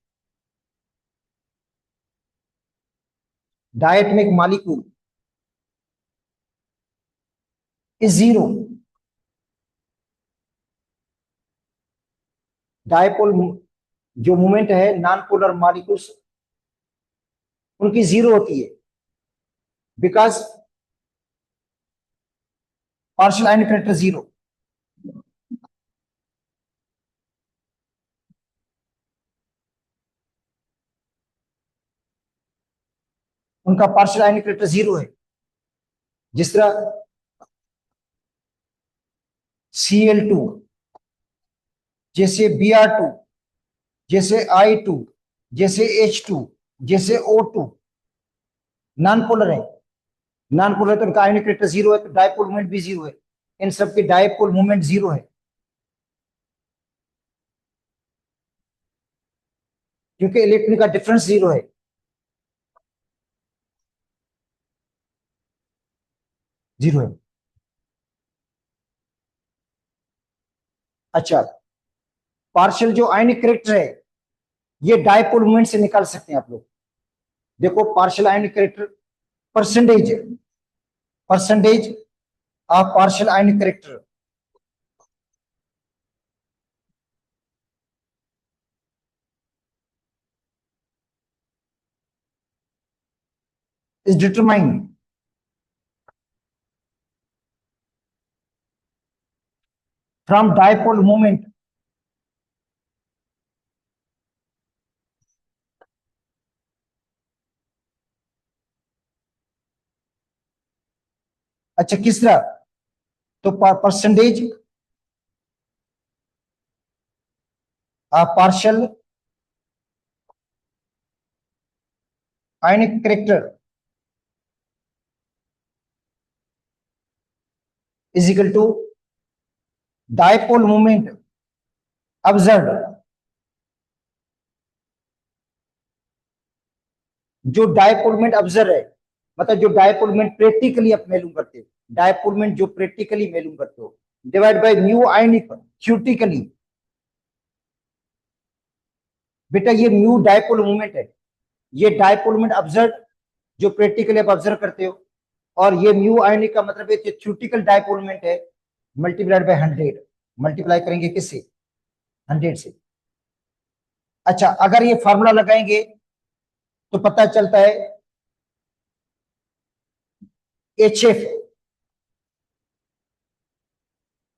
S1: diatomic molecule is zero. Dipole जो मूवमेंट है नॉन पोलर मॉलिक्यूल्स, उनकी जीरो होती है, because partial ionic character zero. उनका पार्शियल आयनिक करेक्टर जीरो है। जिस तरह Cl2, जैसे Br2, जैसे I2, जैसे H2, जैसे O2, नॉन पोलर है। नॉन पोलर तो उनका आयनिक करेक्टर जीरो है, तो डायपोल मूवमेंट भी जीरो है। इन सबके डायपोल मूवमेंट जीरो है, क्योंकि इलेक्ट्रॉन का डिफरेंस जीरो है। जीरो है। अच्छा, पार्शियल जो आयनिक करेक्टर है ये डायपोल मोमेंट से निकाल सकते हैं आप लोग। देखो partial ionic character, percentage percentage of partial ionic character is determined from dipole moment अच्छा किस तरह, तो percentage partial ionic character is equal to dipole moment observe, जो डायपोलमेंट ऑब्जर्व है, मतलब जो डायपोलमेंट प्रैक्टिकली आप मालूम करते हो, डायपोलमेंट जो प्रैक्टिकली मालूम करते हो, divide by mu ionic theoretically. बेटा ये म्यू डायपोल मोमेंट है, ये डायपोलमेंट ऑब्जर्व जो प्रैक्टिकली आप ऑब्जर्व करते हो, और ये म्यू आयनिक का मतलब है थ्योरेटिकल डायपोलमेंट है, मल्टीप्लाइड बाय 100, मल्टीप्लाई करेंगे किससे, 100 से। अच्छा अगर ये फॉर्मूला लगाएंगे तो पता चलता है HF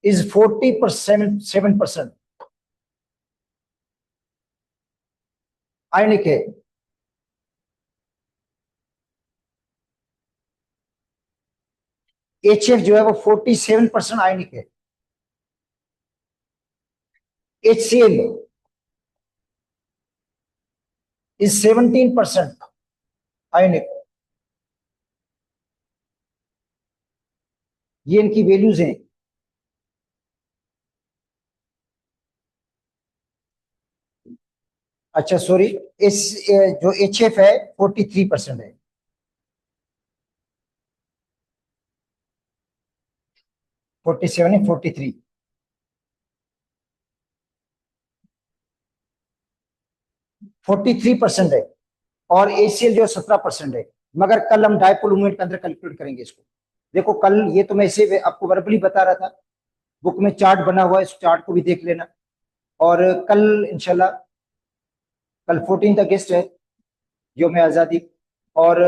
S1: is 47% आयनिक है। HF जो है वो 47% आयनिक है। HCl is 17% आयनिक। ये इनकी वैल्यूज हैं। अच्छा सॉरी, इस जो HF है 43% है। 47 है, 43, 43% है। और ACl जो 17% है। मगर कल हम डायपोल मोमेंट के अंदर कैलकुलेट करेंगे इसको। देखो कल ये तो मैं इसे आपको वर्बली बता रहा था, बुक में चार्ट बना हुआ है, इस चार्ट को भी देख लेना। और कल इंशाल्लाह, कल 14 अगस्त है, यौम आजादी। और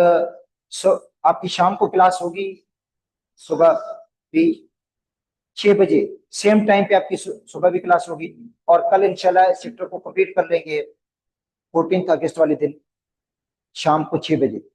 S1: आपकी शाम को क्लास होगी, सुबह भी 6 बजे सेम टाइम पे आपकी सुबह भी क्लास होगी। और कल इंशाल्लाह इस चैप्टर को कंप्लीट कर लेंगे 14 अगस्त वाले दिन शाम को 6 बजे।